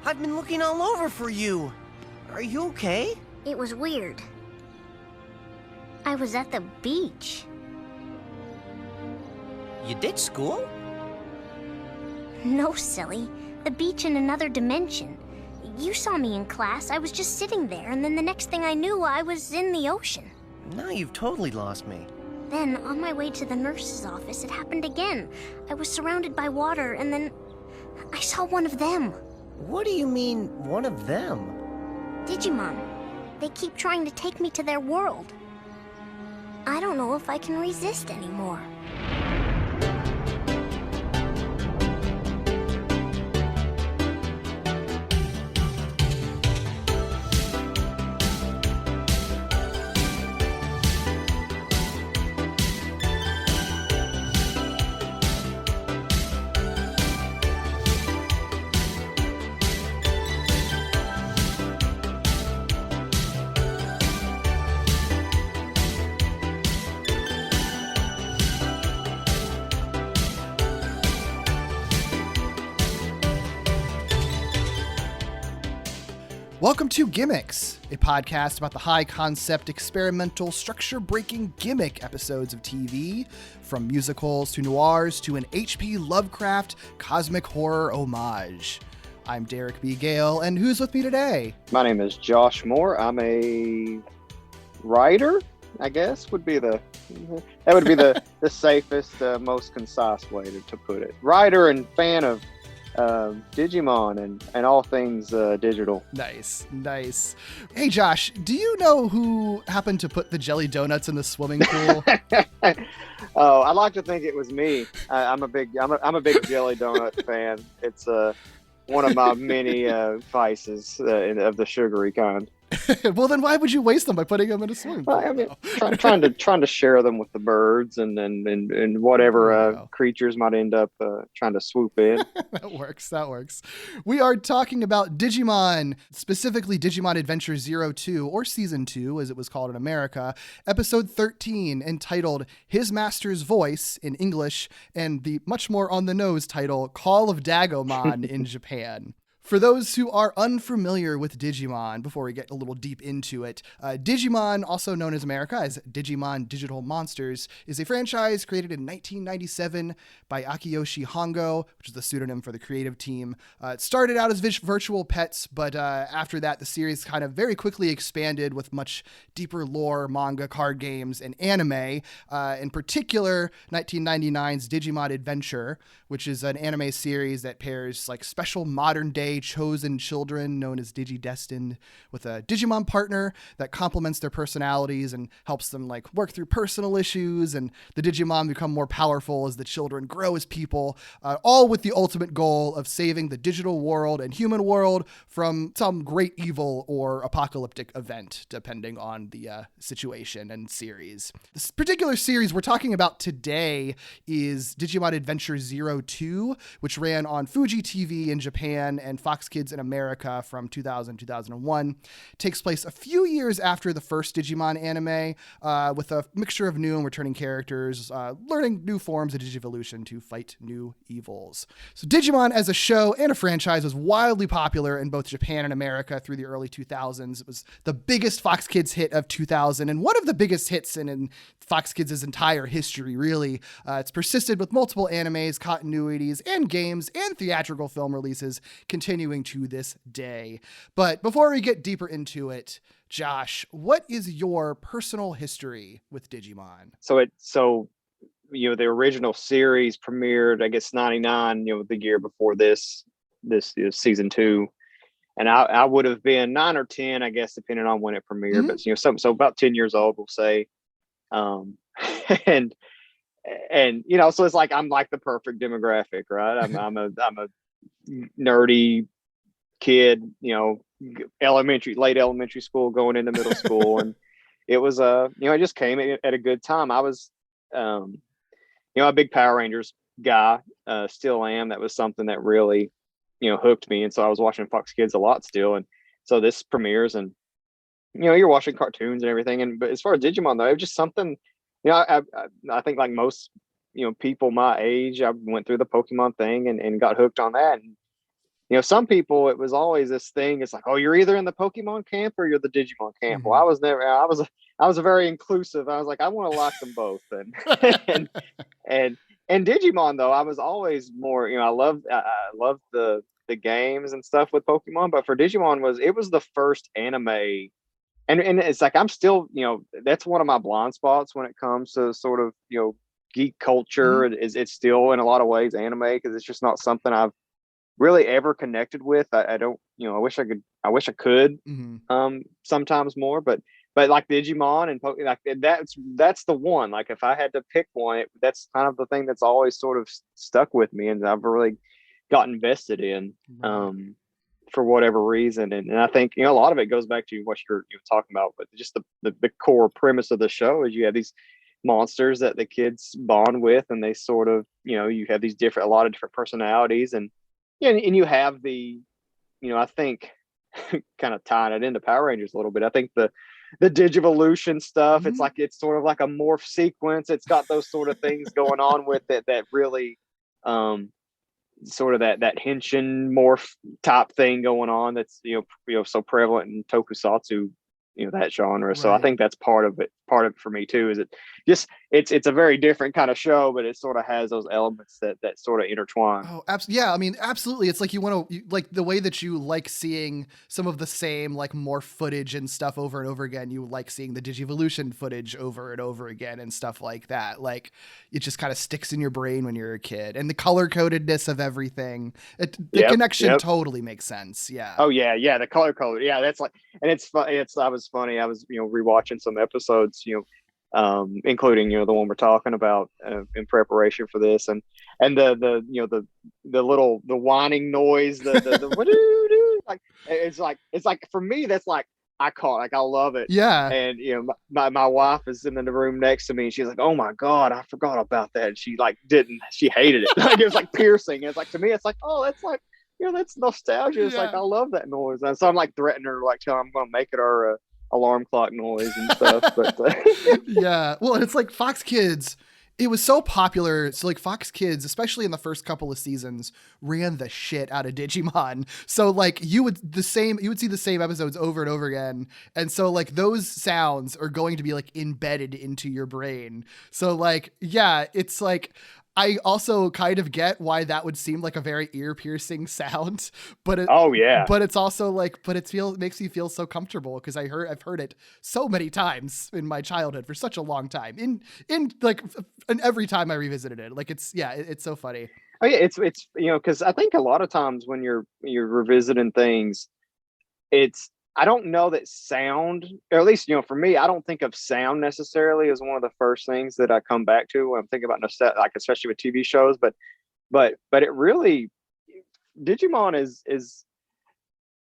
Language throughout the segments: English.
I've been looking all over for you. Are you okay? It was weird. I was at the beach. You ditched school? No, silly. The beach in another dimension. You saw me in class. I was just sitting there, and then the next thing I knew, I was in the ocean. Now you've totally lost me. Then, on my way to the nurse's office, it happened again. I was surrounded by water, and then I saw one of them. What do you mean, one of them? Digimon. They keep trying to take me to their world. I don't know if I can resist anymore. Welcome to Gimmicks, a podcast about the high-concept, experimental, structure-breaking gimmick episodes of TV, from musicals to noirs to an H.P. Lovecraft cosmic horror homage. I'm Derek B. Gale, and who's with me today? My name is Josh Moore. I'm a writer, I guess, would be the safest, most concise way to put it. Writer and fan of Digimon and all things digital. Nice. Hey, Josh, do you know who happened to put the jelly donuts in the swimming pool? Oh, I like to think it was me. I'm a big jelly donut fan. It's one of my many vices of the sugary kind. Well, then why would you waste them by putting them in a swimming pool? I mean, trying to share them with the birds and whatever creatures might end up trying to swoop in. That works. We are talking about Digimon, specifically Digimon Adventure 02, or Season 2, as it was called in America, Episode 13, entitled His Master's Voice in English, and the much more on-the-nose title, Call of Dagomon in Japan. For those who are unfamiliar with Digimon, before we get a little deep into it, Digimon, also known as America as Digimon Digital Monsters, is a franchise created in 1997 by Akiyoshi Hongo, which is the pseudonym for the creative team. It started out as virtual pets, but after that, the series kind of very quickly expanded with much deeper lore, manga, card games, and anime. In particular, 1999's Digimon Adventure, which is an anime series that pairs like special modern day chosen children known as Digidestined with a Digimon partner that complements their personalities and helps them like work through personal issues, and the Digimon become more powerful as the children grow as people, all with the ultimate goal of saving the digital world and human world from some great evil or apocalyptic event, depending on the situation and series. This particular series we're talking about today is Digimon Adventure 02, which ran on Fuji TV in Japan and Fox Kids in America from 2000-2001. Takes place a few years after the first Digimon anime, with a mixture of new and returning characters, learning new forms of Digivolution to fight new evils. So Digimon as a show and a franchise was wildly popular in both Japan and America through the early 2000s. It was the biggest Fox Kids hit of 2000 and one of the biggest hits in Fox Kids' entire history, really. It's persisted with multiple animes, continuities, and games, and theatrical film releases, continuing to this day. But before we get deeper into it, Josh, what is your personal history with Digimon? So the original series premiered, I guess, 99, the year before this is season 2. And I would have been 9 or 10, I guess, depending on when it premiered. Mm-hmm. But so about 10 years old, we'll say. And so it's like I'm like the perfect demographic, right? I'm a nerdy kid, late elementary school going into middle school, and it was it just came at a good time. I was a big Power Rangers guy, still am. That was something that really hooked me, and so I was watching Fox Kids a lot still, and so this premieres, and you're watching cartoons and everything, but as far as Digimon though, it was just something, I think like most people my age, I went through the Pokemon thing and got hooked on that, and some people, it was always this thing. It's like, oh, you're either in the Pokemon camp or you're the Digimon camp. Well, I was never. I was a very inclusive. I was like, I want to like them both, and and and and Digimon though, I was always more. I loved the games and stuff with Pokemon, but for Digimon it was the first anime. And it's like I'm still, that's one of my blind spots when it comes to sort of, geek culture. It's still in a lot of ways anime, because it's just not something I've really ever connected with. I don't, I wish I could sometimes more, but like Digimon and like that's the one. Like if I had to pick one, that's kind of the thing that's always sort of stuck with me, and I've really got invested in. For whatever reason, and I think a lot of it goes back to what you're talking about, but just the core premise of the show is you have these monsters that the kids bond with, and they sort of you have these a lot of different personalities, and you have I think kind of tying it into Power Rangers a little bit. I think the Digivolution stuff, it's sort of like a morph sequence. It's got those sort of things going on with it that really sort of that henshin morph type thing going on that's so prevalent in tokusatsu, that genre. Right. So I think that's part of it for me too, is it's a very different kind of show, but it sort of has those elements that sort of intertwine. Oh, absolutely. Yeah, I mean, absolutely. It's like you want to like the way that you like seeing some of the same like morph footage and stuff over and over again. You like seeing the Digivolution footage over and over again and stuff like that. Like it just kind of sticks in your brain when you're a kid, and the color codedness of everything. The connection totally makes sense. Yeah. Oh yeah, the color code. Yeah, that's like, and it's fun. I was rewatching some episodes, including the one we're talking about in preparation for this, and the little whining noise, the like it's like for me that's like I love it. Yeah. And my wife is in the room next to me, and she's like, oh my God, I forgot about that. And she hated it. Like it was like piercing. It's like, to me it's like, oh, that's like that's nostalgia. It's like I love that noise. And so I'm like threatening her, like tell her I'm gonna make it our alarm clock noise and stuff. But yeah, well, it's like Fox Kids, it was so popular. So like Fox Kids, especially in the first couple of seasons, ran the shit out of Digimon. So like you would see the same episodes over and over again. And so like those sounds are going to be like embedded into your brain. So like, yeah, it's like, I also kind of get why that would seem like a very ear-piercing sound, but but it's also like, but it makes me feel so comfortable because I've heard it so many times in my childhood for such a long time. And every time I revisited it, like it's so funny. Oh yeah, it's because I think a lot of times when you're revisiting things, I don't know that sound, or at least, for me, I don't think of sound necessarily as one of the first things that I come back to when I'm thinking about nostalgia, like especially with TV shows. But it really, Digimon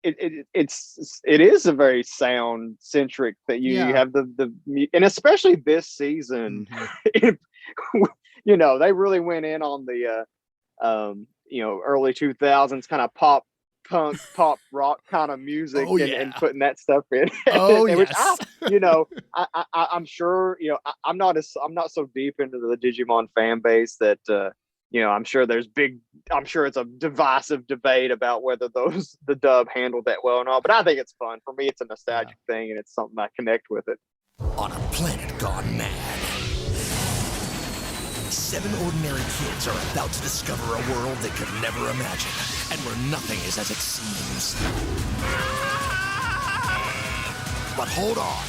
it is a very sound centric that you have and especially this season, they really went in on the early 2000s kind of pop rock kind of music and putting that stuff in. Which I'm sure I'm not so deep into the Digimon fan base that I'm sure it's a divisive debate about whether the dub handled that well or not, but I think it's fun. For me, it's a nostalgic thing, and it's something I connect with it. On a planet gone mad, 7 ordinary kids are about to discover a world they could never imagine, and where nothing is as it seems. But hold on.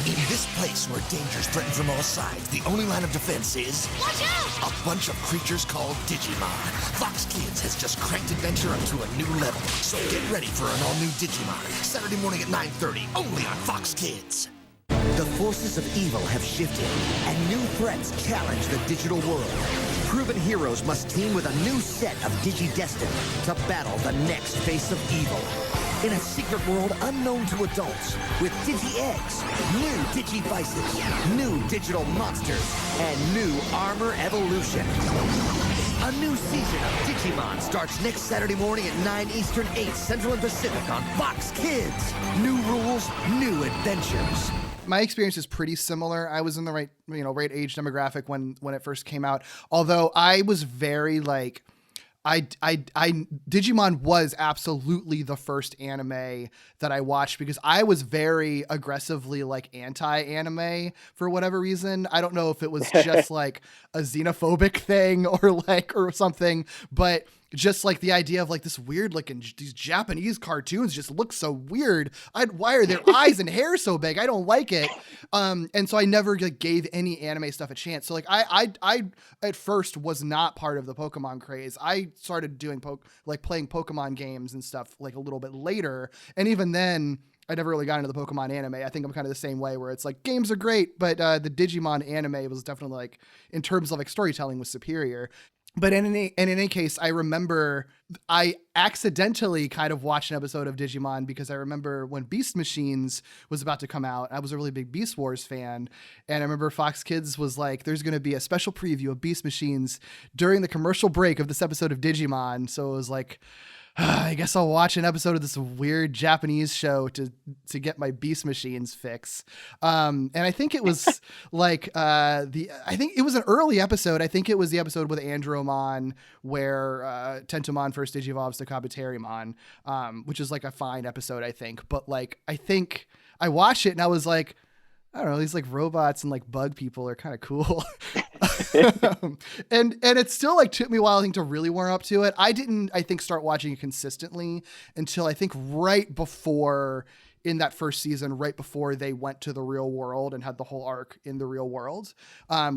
In this place where dangers threaten from all sides, the only line of defense is... Watch out! A bunch of creatures called Digimon. Fox Kids has just cranked adventure up to a new level, so get ready for an all-new Digimon, Saturday morning at 9:30, only on Fox Kids. The forces of evil have shifted, and new threats challenge the digital world. Proven heroes must team with a new set of Digi-Destined to battle the next face of evil. In a secret world unknown to adults, with Digi-Eggs, new Digi-Vices, new digital monsters, and new armor evolution. A new season of Digimon starts next Saturday morning at 9 Eastern, 8 Central and Pacific on Fox Kids. New rules, new adventures. My experience is pretty similar. I was in the right age demographic when it first came out. Although I was very Digimon was absolutely the first anime that I watched because I was very aggressively like anti-anime for whatever reason. I don't know if it was just like a xenophobic thing or something, but just like the idea of like this weird looking, these Japanese cartoons just look so weird. Why are their eyes and hair so big? I don't like it. And so I never like gave any anime stuff a chance. So like I at first was not part of the Pokemon craze. I started doing playing Pokemon games and stuff like a little bit later. And even then I never really got into the Pokemon anime. I think I'm kind of the same way where it's like games are great, but the Digimon anime was definitely like in terms of like storytelling was superior. But in any case, I remember I accidentally kind of watched an episode of Digimon because I remember when Beast Machines was about to come out, I was a really big Beast Wars fan. And I remember Fox Kids was like, there's going to be a special preview of Beast Machines during the commercial break of this episode of Digimon. So it was like, I guess I'll watch an episode of this weird Japanese show to get my Beast Machines fix. And I think it was like I think it was an early episode. I think it was the episode with Andromon where Tentomon first digivolves to Kabuterimon, which is like a fine episode, I think. But like I think I watched it and I was like, I don't know, these like robots and like bug people are kind of cool. and it still like took me a while, I think, to really warm up to it. I didn't, I think, start watching it consistently until I think right before in that first season, right before they went to the real world and had the whole arc in the real world,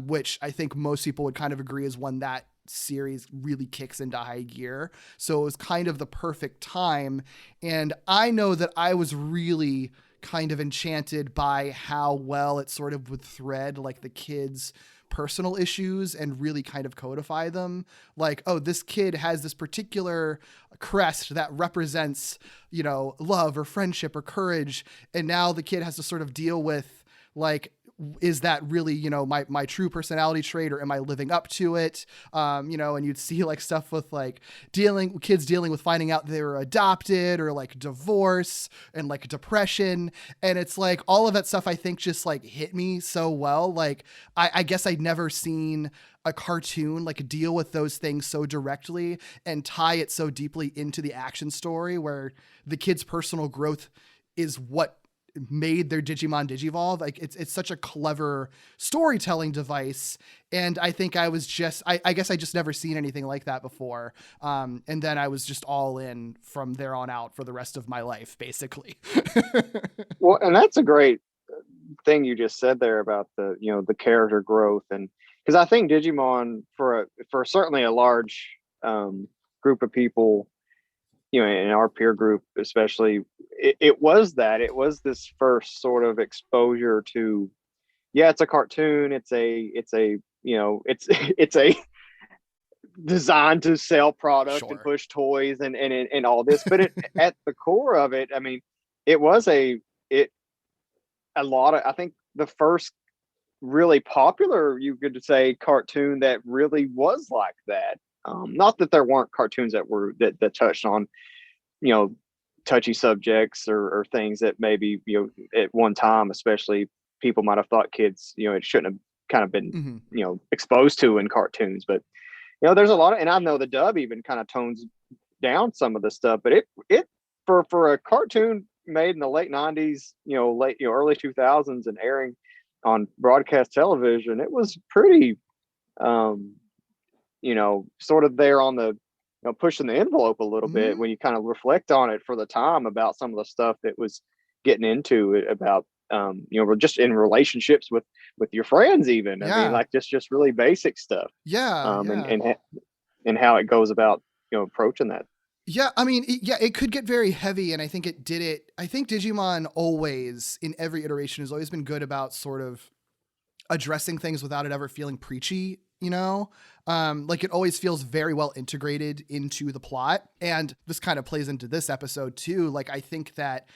which I think most people would kind of agree is when that series really kicks into high gear. So it was kind of the perfect time. And I know that I was really kind of enchanted by how well it sort of would thread like the kids' personal issues and really kind of codify them. Like, oh, this kid has this particular crest that represents, you know, love or friendship or courage. And now the kid has to sort of deal with like, is that really, you know, my true personality trait, or am I living up to it? You know, and you'd see like stuff with like kids dealing with finding out they were adopted, or like divorce and like depression. And it's like all of that stuff, I think, just like hit me so well. Like, I guess I'd never seen a cartoon like deal with those things so directly and tie it so deeply into the action story, where the kid's personal growth is what made their Digimon digivolve. Like it's such a clever storytelling device. And I think I was just, I guess I just never seen anything like that before. And then I was just all in from there on out for the rest of my life, basically. Well, and that's a great thing you just said there about the, you know, the character growth. And because I think Digimon for certainly a large group of people, you know, in our peer group, especially, it was this first sort of exposure to, yeah, it's a cartoon. It's a, you know, it's a designed to sell product Sure. and push toys and all this, but at the core of it, I mean, it was a lot of, I think the first really popular, you could say, cartoon that really was like that. Not that there weren't cartoons that touched on, you know, touchy subjects or things that maybe, you know, at one time, especially, people might have thought kids, you know, it shouldn't have kind of been, you know, exposed to in cartoons. But, you know, there's a lot of, and I know the dub even kind of tones down some of the stuff, but it for a cartoon made in the late 90s, you know, early 2000s and airing on broadcast television, it was pretty, you know, sort of there on the, you know, pushing the envelope a little bit when you kind of reflect on it for the time about some of the stuff that was getting into it about, you know, just in relationships with your friends, even. Yeah. I mean, like just really basic stuff. Yeah. And how it goes about, you know, approaching that. Yeah, I mean, it could get very heavy, and I think it did it. I think Digimon always, in every iteration, has always been good about sort of addressing things without it ever feeling preachy, you know? Like it always feels very well integrated into the plot. And this kind of plays into this episode too. Like, I think that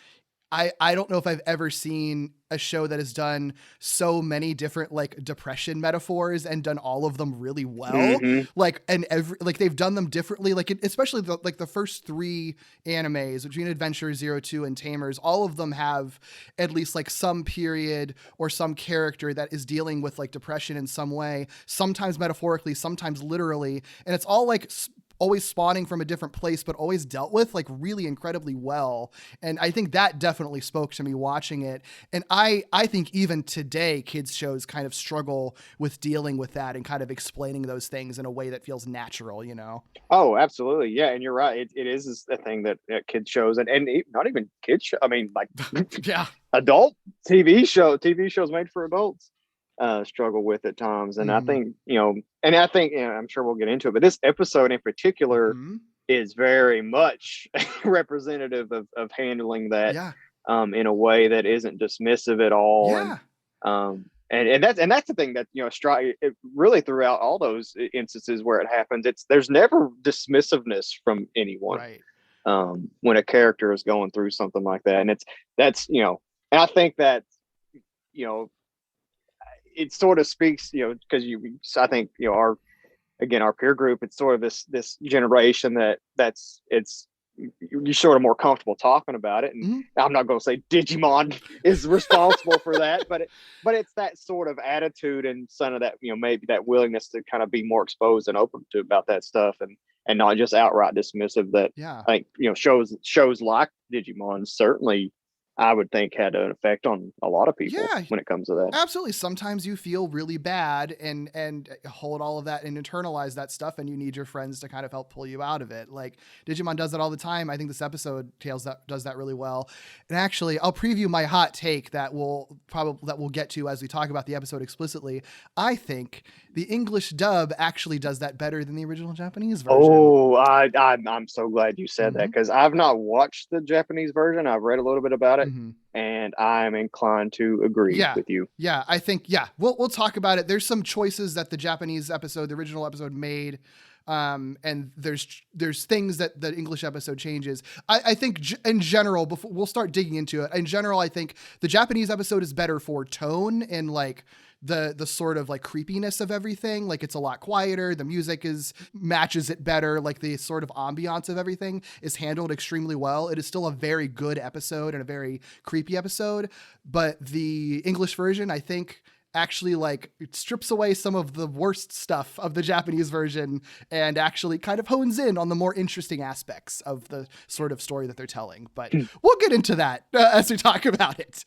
I don't know if I've ever seen a show that has done so many different like depression metaphors and done all of them really well. Like, and they've done them differently. Like especially the first three animes between Adventure 02 and Tamers, all of them have at least like some period or some character that is dealing with like depression in some way, sometimes metaphorically, sometimes literally. And it's all like always spawning from a different place, but always dealt with like really incredibly well. And I think that definitely spoke to me watching it. And I think even today, kids shows kind of struggle with dealing with that and kind of explaining those things in a way that feels natural, you know? Oh, absolutely. Yeah. And you're right. It is a thing that kids shows and not even kids show. I mean, like Yeah. adult TV shows made for adults struggle with at times. And I think, I'm sure we'll get into it, but this episode in particular is very much representative of handling that in a way that isn't dismissive at all. Yeah. And that's the thing that, it really throughout all those instances where it happens, there's never dismissiveness from anyone. Right. When a character is going through something like that. And and I think that, it sort of speaks, because I think, our peer group, it's sort of this generation you're sort of more comfortable talking about it. And I'm not going to say Digimon is responsible for that, but it's that sort of attitude and some of that, maybe that willingness to kind of be more exposed and open to about that stuff and not just outright dismissive that I think, shows like Digimon certainly I would think had an effect on a lot of people when it comes to that. Absolutely. Sometimes you feel really bad and hold all of that and internalize that stuff, and you need your friends to kind of help pull you out of it. Like Digimon does that all the time. I think this episode does that really well. And actually, I'll preview my hot take that we'll get to as we talk about the episode explicitly. I think the English dub actually does that better than the original Japanese version. Oh, I'm so glad you said that, because I've not watched the Japanese version. I've read a little bit about it. And I'm inclined to agree with you. Yeah, I think, we'll talk about it. There's some choices that the original episode made. And there's things that the English episode changes. I think in general, before we'll start digging into it, in general, I think the Japanese episode is better for tone and like the sort of like creepiness of everything. Like it's a lot quieter. The music matches it better. Like the sort of ambiance of everything is handled extremely well. It is still a very good episode and a very creepy episode, but the English version, I think, actually like it strips away some of the worst stuff of the Japanese version and actually kind of hones in on the more interesting aspects of the sort of story that they're telling. But we'll get into that as we talk about it.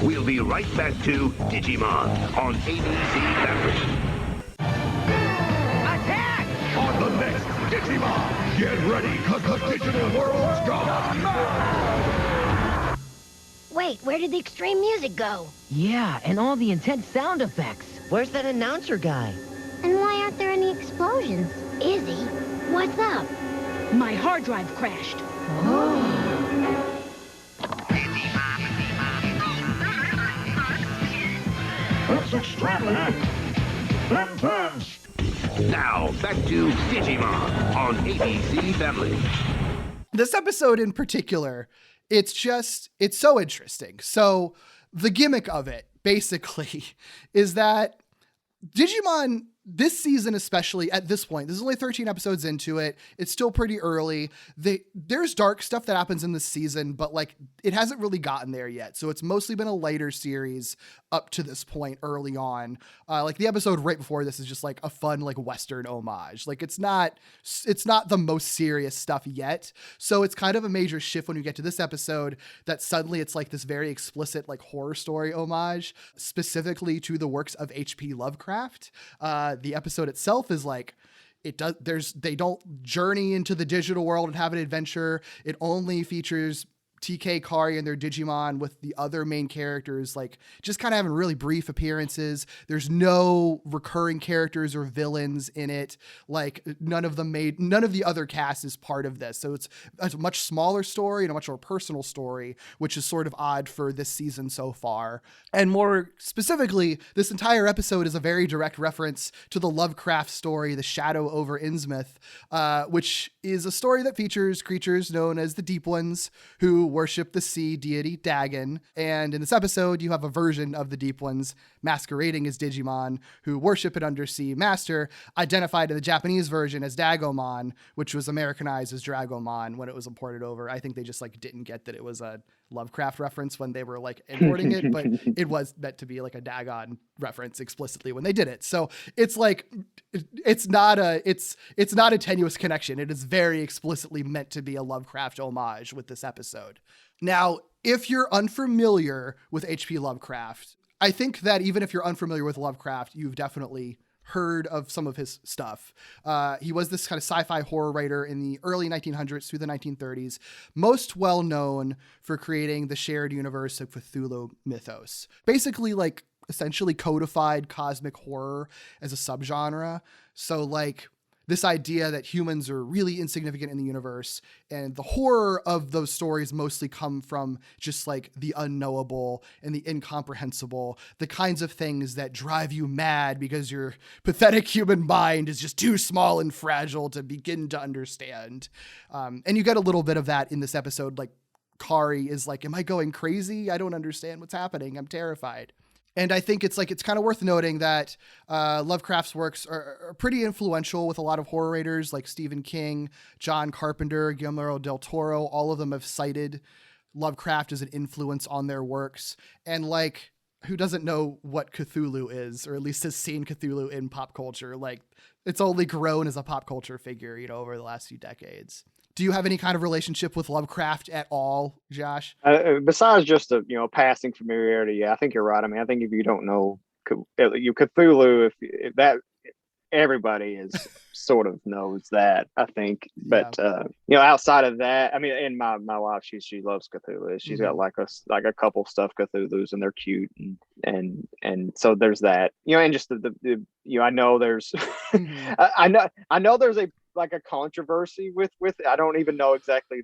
We'll be right back to Digimon on ABC Family. Attack! On the next Digimon! Get ready, cause the digital world's gone! Wait, where did the extreme music go? Yeah, and all the intense sound effects. Where's that announcer guy? And why aren't there any explosions? Izzy, what's up? My hard drive crashed. That's extravagant! Intense! Now, back to Digimon on ABC Family. This episode in particular, it's so interesting. So the gimmick of it basically is that Digimon, this season especially, at this point, there's only 13 episodes into it. It's still pretty early. There's dark stuff that happens in this season, but like it hasn't really gotten there yet. So it's mostly been a lighter series up to this point early on. Like the episode right before this is just like a fun like Western homage. Like it's not the most serious stuff yet. So it's kind of a major shift when you get to this episode that suddenly it's like this very explicit like horror story homage specifically to the works of H.P. Lovecraft. The episode itself is like, they don't journey into the digital world and have an adventure. It only features TK, Kari, and their Digimon, with the other main characters like just kind of having really brief appearances. There's no recurring characters or villains in it. Like none of the other cast is part of this. So it's a much smaller story and a much more personal story, which is sort of odd for this season so far. And more specifically, this entire episode is a very direct reference to the Lovecraft story, The Shadow over Innsmouth, which is a story that features creatures known as the Deep Ones, who worship the sea deity Dagon. And in this episode, you have a version of the Deep Ones masquerading as Digimon who worship an undersea master, identified in the Japanese version as Dagomon, which was Americanized as Dragomon when it was imported over. I think they just like didn't get that it was a Lovecraft reference when they were like importing it, but it was meant to be like a Dagon reference explicitly when they did it. So it's like, it's not a tenuous connection. It is very explicitly meant to be a Lovecraft homage with this episode. Now, if you're unfamiliar with H.P. Lovecraft, I think that even if you're unfamiliar with Lovecraft, you've definitely heard of some of his stuff. He was this kind of sci-fi horror writer in the early 1900s through the 1930s, most well known for creating the shared universe of Cthulhu Mythos. Basically, like, essentially codified cosmic horror as a subgenre. So, like, this idea that humans are really insignificant in the universe, and the horror of those stories mostly come from just like the unknowable and the incomprehensible, the kinds of things that drive you mad because your pathetic human mind is just too small and fragile to begin to understand. And you get a little bit of that in this episode. Like, Kari is like, am I going crazy? I don't understand what's happening. I'm terrified. And I think it's kind of worth noting that Lovecraft's works are pretty influential with a lot of horror writers like Stephen King, John Carpenter, Guillermo del Toro. All of them have cited Lovecraft as an influence on their works. And like, who doesn't know what Cthulhu is, or at least has seen Cthulhu in pop culture? Like, it's only grown as a pop culture figure, over the last few decades. Do you have any kind of relationship with Lovecraft at all, Josh? Besides just a passing familiarity, yeah, I think you're right. I mean, I think if you don't know Cthulhu, if that, everybody is sort of knows that, I think. But outside of that, I mean, and my wife, she loves Cthulhu. She's got like a couple stuffed Cthulhus, and they're cute, and so there's that. And just the I know there's I know there's a controversy with I don't even know exactly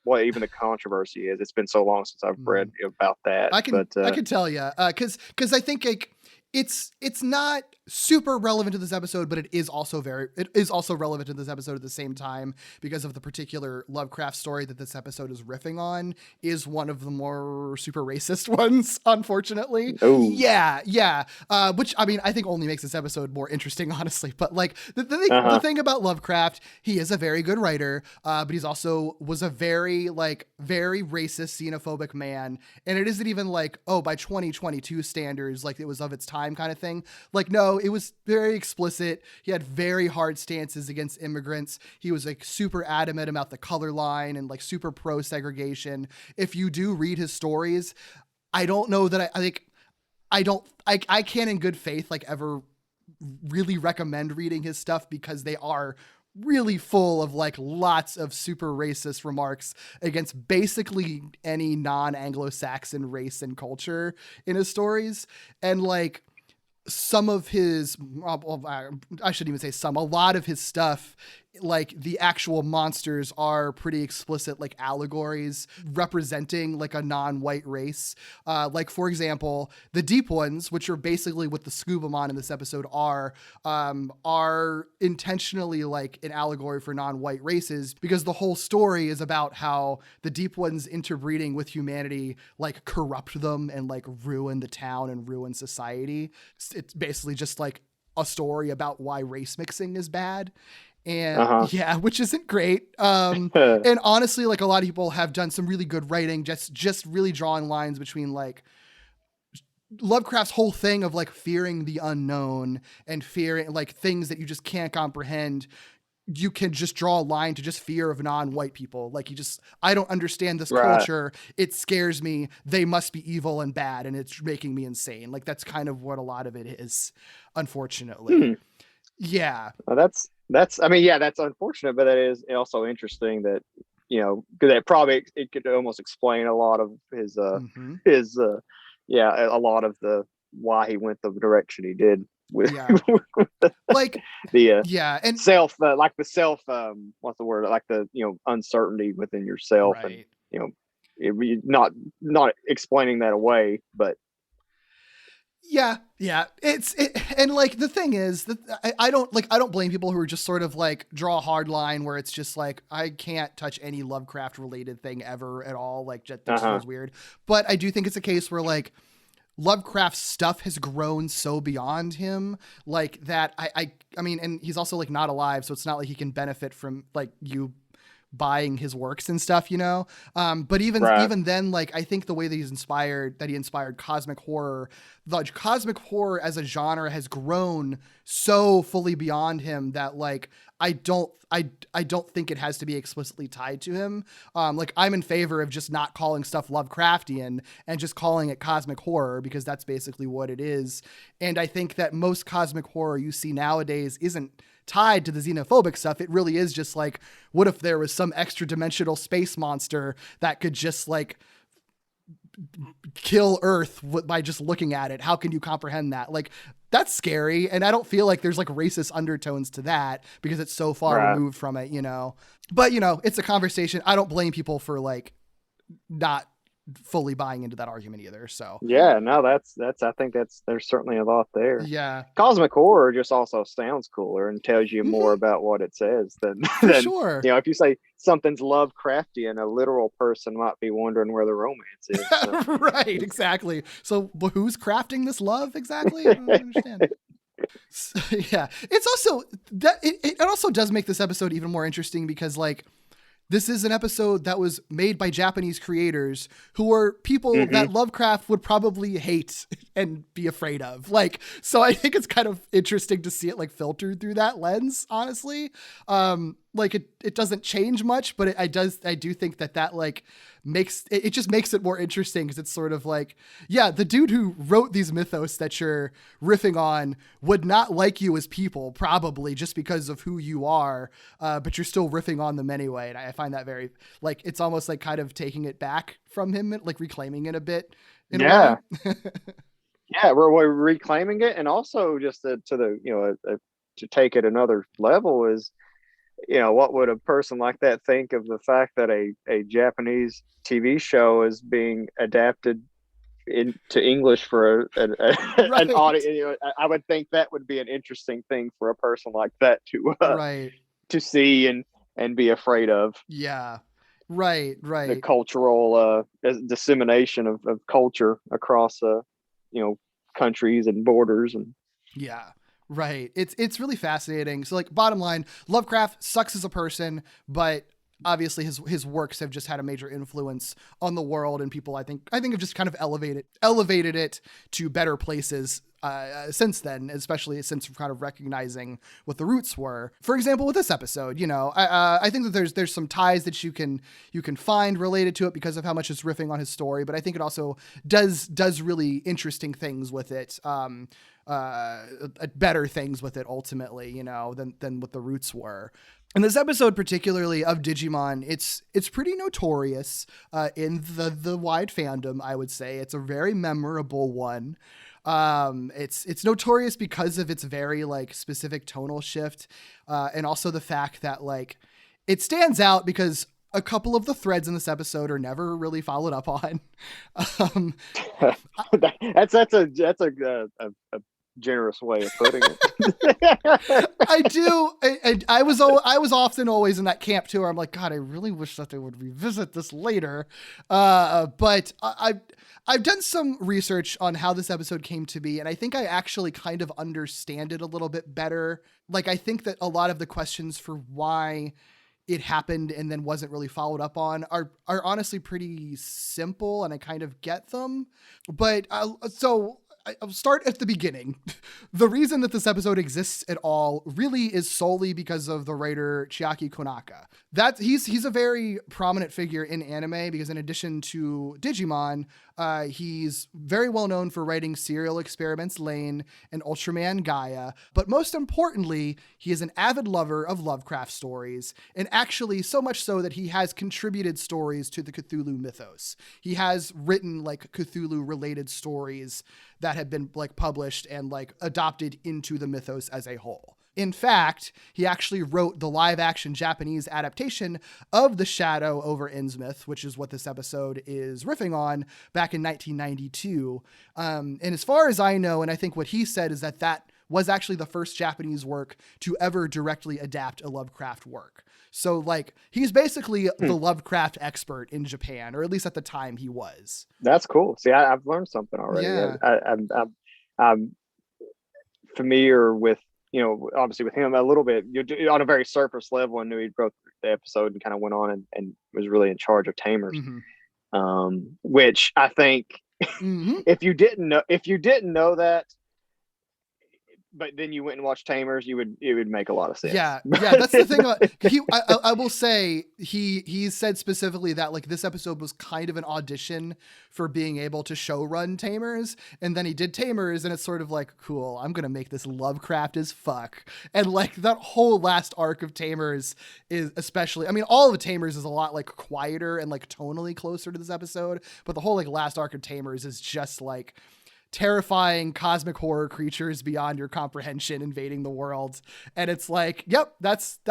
what even the controversy is. It's been so long since I've read about that. I can tell you because I think like it's not super relevant to this episode, but it is also relevant to this episode at the same time, because of the particular Lovecraft story that this episode is riffing on is one of the more super racist ones, unfortunately. Ooh. Yeah. Which, I mean, I think only makes this episode more interesting, honestly. But like the thing about Lovecraft, he is a very good writer, but he's also was a very racist, xenophobic man. And it isn't even like, by 2022 standards, like it was of its time kind of thing. Like, no, it was very explicit. He had very hard stances against immigrants. He was like super adamant about the color line and like super pro segregation. If you do read his stories, I don't know that I can't in good faith like ever really recommend reading his stuff, because they are really full of like lots of super racist remarks against basically any non-Anglo-Saxon race and culture in his stories. And like, some of his, I shouldn't even say some, a lot of his stuff, like the actual monsters are pretty explicit, like allegories representing like a non-white race. Like, for example, the Deep Ones, which are basically what the Scubamon in this episode are intentionally like an allegory for non-white races, because the whole story is about how the Deep Ones interbreeding with humanity like corrupt them and like ruin the town and ruin society. It's basically just like a story about why race mixing is bad. And which isn't great. And honestly, like a lot of people have done some really good writing, just really drawing lines between like Lovecraft's whole thing of like fearing the unknown and fearing like things that you just can't comprehend. You can just draw a line to just fear of non-white people. Like I don't understand this culture. It scares me. They must be evil and bad, and it's making me insane. Like that's kind of what a lot of it is, unfortunately. Yeah. Well, that's unfortunate, but that is also interesting that, because that probably, it could almost explain a lot of his a lot of the why he went the direction he did with like and self what's the word, like the uncertainty within yourself, and not explaining that away, but Yeah. And like the thing is that I don't blame people who are just sort of like draw a hard line where it's just like I can't touch any Lovecraft related thing ever at all. Like just feels weird. But I do think it's a case where like Lovecraft's stuff has grown so beyond him, like that. I mean, and he's also like not alive, so it's not like he can benefit from like you buying his works and stuff, you know? But even then, like, I think the way that he inspired cosmic horror, the cosmic horror as a genre has grown so fully beyond him that like, I don't think it has to be explicitly tied to him. Like I'm in favor of just not calling stuff Lovecraftian and just calling it cosmic horror because that's basically what it is. And I think that most cosmic horror you see nowadays isn't tied to the xenophobic stuff. It really is just like, what if there was some extra dimensional space monster that could just like kill Earth by just looking at it? How can you comprehend that? Like that's scary. And I don't feel like there's like racist undertones to that because it's so far removed from it, you know, but you know, it's a conversation. I don't blame people for like not fully buying into that argument either. So yeah, no, that's I think there's certainly a lot there. Yeah, cosmic horror just also sounds cooler and tells you more about what it says than sure. You know, if you say something's Lovecraftian, a literal person might be wondering where the romance is. So. Right, exactly. So who's crafting this love exactly? I don't understand. Yeah, it's also that it also does make this episode even more interesting because like this is an episode that was made by Japanese creators who are people that Lovecraft would probably hate and be afraid of. Like, so I think it's kind of interesting to see it like filtered through that lens, honestly. Like it doesn't change much, but I do think that like it just makes it more interesting because it's sort of like, yeah, the dude who wrote these mythos that you're riffing on would not like you as people, probably just because of who you are, but you're still riffing on them anyway. And I find that very, like, it's almost like kind of taking it back from him, like reclaiming it a bit. Yeah. Yeah, we're reclaiming it. And also just to the, you know, to take it another level is, you know, what would a person like that think of the fact that a Japanese TV show is being adapted into English for an audience? You know, I would think that would be an interesting thing for a person like that to see and be afraid of. Yeah, right. The cultural dissemination of culture across you know, countries and borders and yeah. Right. It's really fascinating. So like bottom line, Lovecraft sucks as a person, but obviously his works have just had a major influence on the world, and people I think have just kind of elevated it to better places since then, especially since kind of recognizing what the roots were. For example, with this episode, you know, I think that there's some ties that you can find related to it because of how much it's riffing on his story, but I think it also does really interesting things with it. Better things with it ultimately, you know, than what the roots were. And this episode, particularly of Digimon, it's pretty notorious in the wide fandom. I would say it's a very memorable one. It's notorious because of its very like specific tonal shift, and also the fact that like it stands out because a couple of the threads in this episode are never really followed up on. That's a generous way of putting it. I do. I was often always in that camp too, where I'm like, God, I really wish that they would revisit this later. But I've done some research on how this episode came to be, and I think I actually kind of understand it a little bit better. Like, I think that a lot of the questions for why it happened and then wasn't really followed up on are honestly pretty simple, and I kind of get them. But I'll start at the beginning. The reason that this episode exists at all really is solely because of the writer Chiaki Konaka. He's a very prominent figure in anime because in addition to Digimon, he's very well known for writing Serial Experiments Lain and Ultraman Gaia. But most importantly, he is an avid lover of Lovecraft stories, and actually so much so that he has contributed stories to the Cthulhu mythos. He has written like Cthulhu related stories that have been like published and like adopted into the mythos as a whole. In fact, he actually wrote the live-action Japanese adaptation of The Shadow over Innsmouth, which is what this episode is riffing on, back in 1992. And as far as I know, and I think what he said is that was actually the first Japanese work to ever directly adapt a Lovecraft work. So, like, he's basically the Lovecraft expert in Japan, or at least at the time he was. That's cool. See, I've learned something already. Yeah. I'm familiar with, obviously with him a little bit. You're on a very surface level. I knew he wrote the episode and kind of went on and was really in charge of Tamers, which I think if you didn't know that, but then you went and watched Tamers, it would make a lot of sense. Yeah, that's the thing. I will say he said specifically that like this episode was kind of an audition for being able to show run Tamers, and then he did Tamers, and it's sort of like, cool, I'm gonna make this Lovecraft as fuck. And like that whole last arc of Tamers is especially, I mean, all of the Tamers is a lot like quieter and like tonally closer to this episode, but the whole like last arc of Tamers is just like terrifying cosmic horror creatures beyond your comprehension invading the world. And it's like, yep, that's him.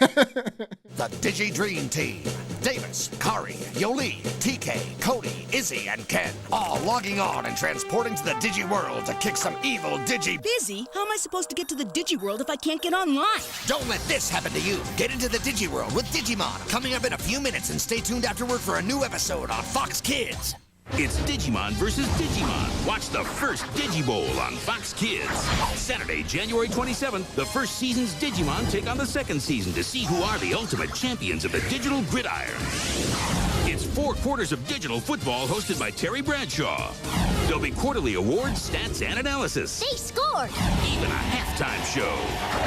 The Digi Dream Team. Davis, Kari, Yoli, TK, Cody, Izzy, and Ken. All logging on and transporting to the Digi world to kick some evil Digi... Busy? How am I supposed to get to the Digi world if I can't get online? Don't let this happen to you. Get into the Digi world with Digimon. Coming up in a few minutes, and stay tuned afterward for a new episode on Fox Kids. It's Digimon versus Digimon. Watch the first Digibowl on Fox Kids. Saturday, January 27th, the first season's Digimon take on the second season to see who are the ultimate champions of the digital gridiron. It's 4 quarters of digital football hosted by Terry Bradshaw. There'll be quarterly awards, stats, and analysis. They scored! Even a halftime show.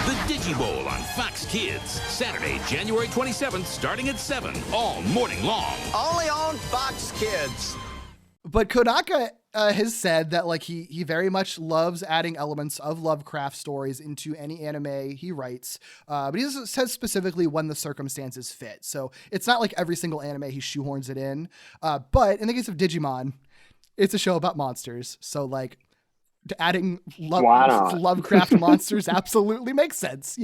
The Digibowl on Fox Kids. Saturday, January 27th, starting at 7, all morning long. Only on Fox Kids. But Konaka has said that like he very much loves adding elements of Lovecraft stories into any anime he writes, but he says specifically when the circumstances fit. So it's not like every single anime he shoehorns it in. But in the case of Digimon, it's a show about monsters. So like adding Lovecraft monsters absolutely makes sense,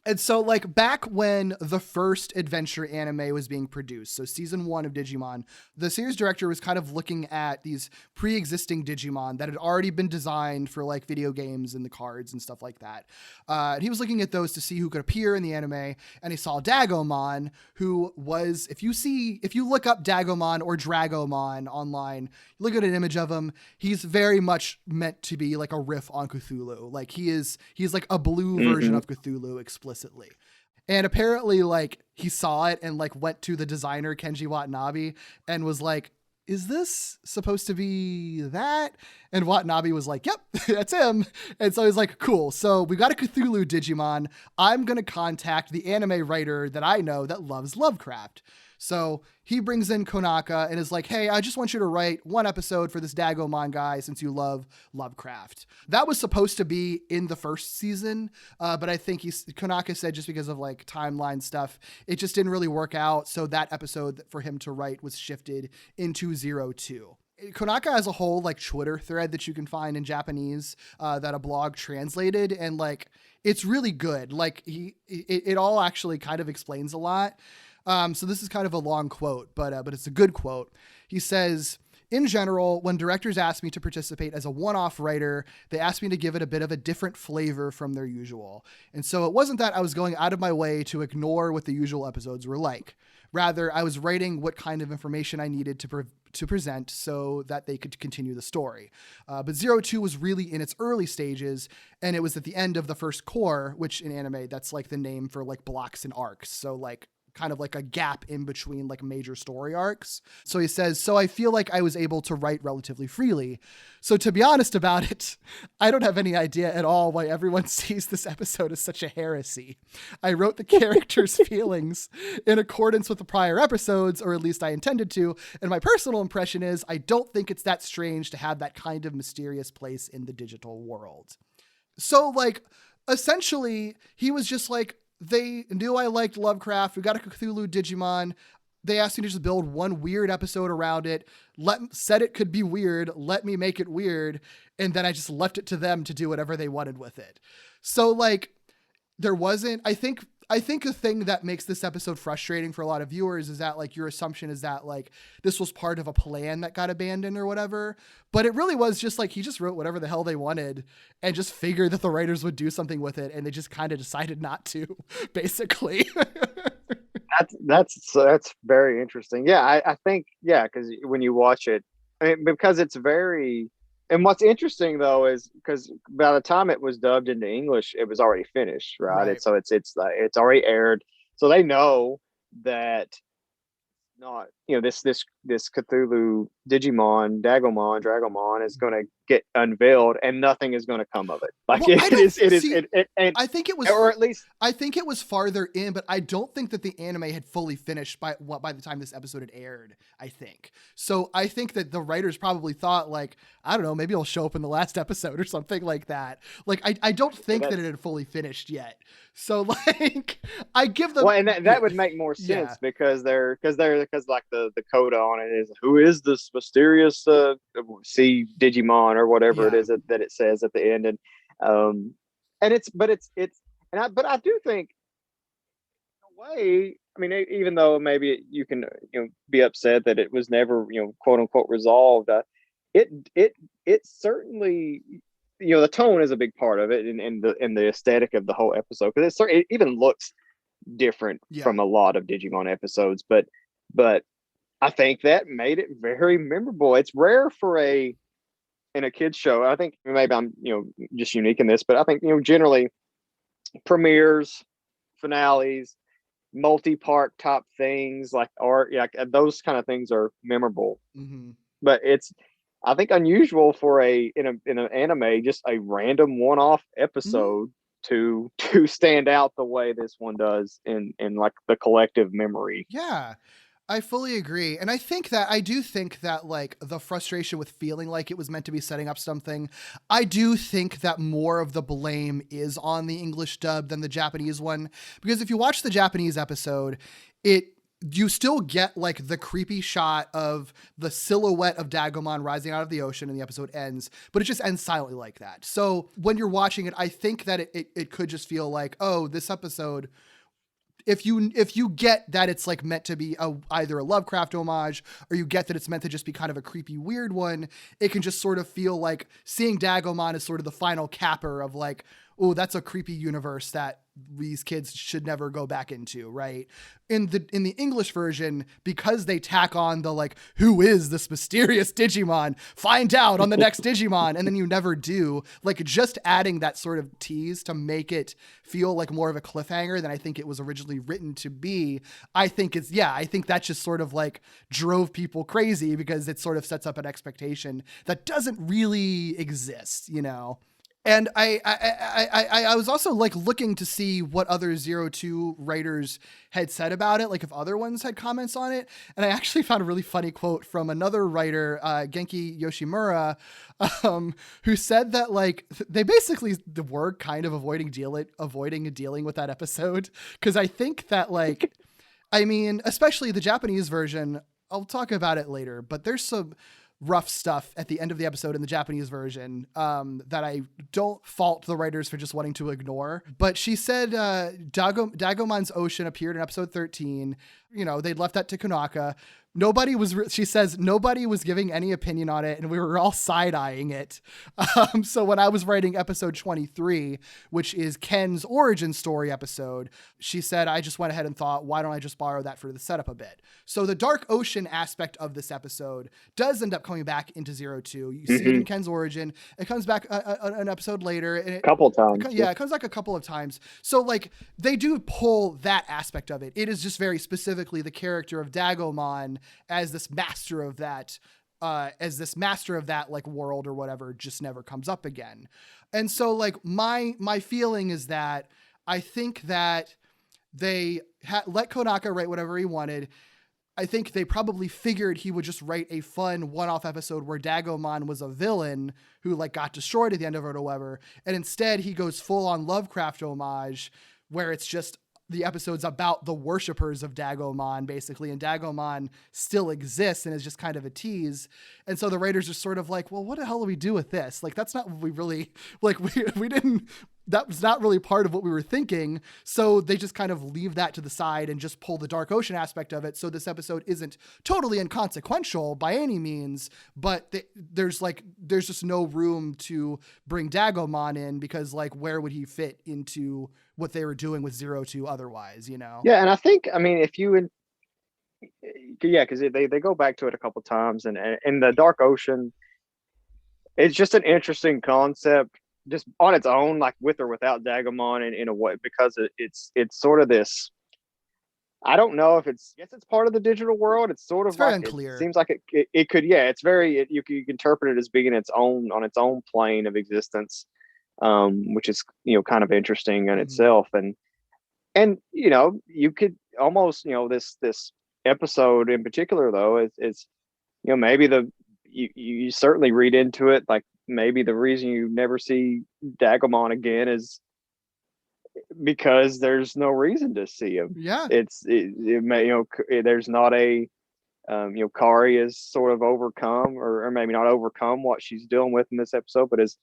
And so like back when the first adventure anime was being produced, so season 1 of Digimon, the series director was kind of looking at these pre-existing Digimon that had already been designed for like video games and the cards and stuff like that. And he was looking at those to see who could appear in the anime, and he saw Dagomon, who was, if you look up Dagomon or Dragomon online, you look at an image of him, he's very much meant to be like a riff on Cthulhu. Like he's like a blue version of Cthulhu explicitly. And apparently like he saw it and like went to the designer Kenji Watanabe and was like, is this supposed to be that? And Watanabe was like, yep, that's him. And so he's like, cool. So we got a Cthulhu Digimon. I'm going to contact the anime writer that I know that loves Lovecraft. So he brings in Konaka and is like, hey, I just want you to write 1 episode for this Dagomon guy since you love Lovecraft. That was supposed to be in the first season, but I think Konaka said just because of like timeline stuff, it just didn't really work out. So that episode for him to write was shifted into 02. Konaka has a whole like Twitter thread that you can find in Japanese that a blog translated, and like it's really good. Like it all actually kind of explains a lot. So this is kind of a long quote, but it's a good quote. He says, in general, when directors ask me to participate as a one-off writer, they ask me to give it a bit of a different flavor from their usual. And so it wasn't that I was going out of my way to ignore what the usual episodes were like. Rather, I was writing what kind of information I needed to present so that they could continue the story. But 02 was really in its early stages, and it was at the end of the first core, which in anime, that's like the name for like blocks and arcs. So like kind of like a gap in between like major story arcs. So he says, so I feel like I was able to write relatively freely. So to be honest about it, I don't have any idea at all why everyone sees this episode as such a heresy. I wrote the characters' feelings in accordance with the prior episodes, or at least I intended to. And my personal impression is I don't think it's that strange to have that kind of mysterious place in the digital world. So like, essentially he was just like, they knew I liked Lovecraft. We got a Cthulhu Digimon. they asked me to just build one weird episode around it, said it could be weird, let me make it weird, and then I just left it to them to do whatever they wanted with it. So like there wasn't, I think the thing that makes this episode frustrating for a lot of viewers is that like your assumption is that like this was part of a plan that got abandoned or whatever, but it really was just like he just wrote whatever the hell they wanted and just figured that the writers would do something with it, and they just kind of decided not to, basically. That's very interesting. Yeah, I think, yeah, because when you watch it, I mean, because it's very, and what's interesting though is because by the time it was dubbed into English, it was already finished, right? So it's like it's already aired, so they know that not, you know, this Cthulhu Dagomon is going to get unveiled and nothing is going to come of it. Like I think it was, or at least I think it was farther in, but I don't think that the anime had fully finished by the time this episode had aired, I think. So I think that the writers probably thought like, I don't know, maybe it'll show up in the last episode or something like that. Like, I don't think that it had fully finished yet. So like I give them, well, and that would make more sense because like the coda on it is, who is this mysterious Digimon or whatever it is that it says at the end, and but I do think in a way, I mean, even though maybe you can be upset that it was never quote unquote resolved, it certainly, the tone is a big part of it, and the aesthetic of the whole episode, because it even looks different from a lot of Digimon episodes, but I think that made it very memorable. It's rare in a kids show. I think maybe I'm just unique in this, but I think generally premieres, finales, multi-part type things like art, those kind of things are memorable. Mm-hmm. But it's, I think, unusual for in an anime, just a random one-off episode to stand out the way this one does in like the collective memory. Yeah, I fully agree. And I do think that like the frustration with feeling like it was meant to be setting up something, I do think that more of the blame is on the English dub than the Japanese one. Because if you watch the Japanese episode, you still get like the creepy shot of the silhouette of Dagomon rising out of the ocean and the episode ends, but it just ends silently like that. So when you're watching it, I think that it could just feel like, oh, this episode, if you get that it's like meant to be either a Lovecraft homage, or you get that it's meant to just be kind of a creepy, weird one, it can just sort of feel like seeing Dagomon as sort of the final capper of like, oh, that's a creepy universe that these kids should never go back into, right? In the English version, because they tack on the like, who is this mysterious Digimon? Find out on the next Digimon, and then you never do. Like, just adding that sort of tease to make it feel like more of a cliffhanger than I think it was originally written to be. I think that just sort of like drove people crazy because it sort of sets up an expectation that doesn't really exist, And I was also like looking to see what other 02 writers had said about it, like if other ones had comments on it. And I actually found a really funny quote from another writer, Genki Yoshimura, who said that like they basically were kind of avoiding dealing with that episode. Cause I think that like, I mean, especially the Japanese version, I'll talk about it later, but there's some rough stuff at the end of the episode in the Japanese version that I don't fault the writers for just wanting to ignore. But she said Dagomon's Ocean appeared in episode 13. They'd left that to Konaka. She says nobody was giving any opinion on it, and we were all side-eyeing it. So when I was writing episode 23, which is Ken's origin story episode, she said, I just went ahead and thought, why don't I just borrow that for the setup a bit? So the Dark Ocean aspect of this episode does end up coming back into 02. You see it in Ken's origin. It comes back an episode later. And a couple times. It comes back a couple of times. So like they do pull that aspect of it. It is just very specifically the character of Dagomon as this master of that like world or whatever just never comes up again. And so like my feeling is that I think that they let Konaka write whatever he wanted. I think they probably figured he would just write a fun one-off episode where Dagomon was a villain who like got destroyed at the end of it or whatever. And instead he goes full on Lovecraft homage where it's just the episode's about the worshippers of Dagomon, basically, and Dagomon still exists and is just kind of a tease. And so the writers are sort of like, well, what the hell do we do with this? Like, that's not what we really, like, we didn't, that was not really part of what we were thinking. So they just kind of leave that to the side and just pull the Dark Ocean aspect of it. So this episode isn't totally inconsequential by any means, but there's just no room to bring Dagomon in, because like, where would he fit into what they were doing with 02 otherwise, you know? Yeah. And I think, I mean, because they go back to it a couple times, and in the Dark Ocean, it's just an interesting concept just on its own, like with or without Dagomon in a way, because it's sort of this, I don't know if it's, I guess it's part of the digital world. It's sort of it's very like, unclear. It seems like it could, yeah, it's very, you can interpret it as being on its own plane of existence, which is, kind of interesting in itself. And, you could almost, this episode in particular, though, is maybe you certainly read into it, like maybe the reason you never see Dagomon again is because there's no reason to see him. Yeah. It may, there's not a, Kari is sort of overcome, or maybe not overcome what she's dealing with in this episode, but has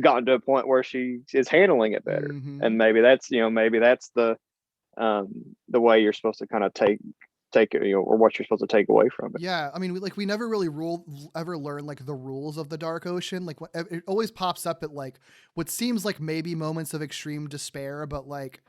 gotten to a point where she is handling it better. And maybe that's the way you're supposed to kind of take it, or what you're supposed to take away from it. Yeah, I mean, we never really ever learn like the rules of the Dark Ocean. Like it always pops up at like what seems like maybe moments of extreme despair, but like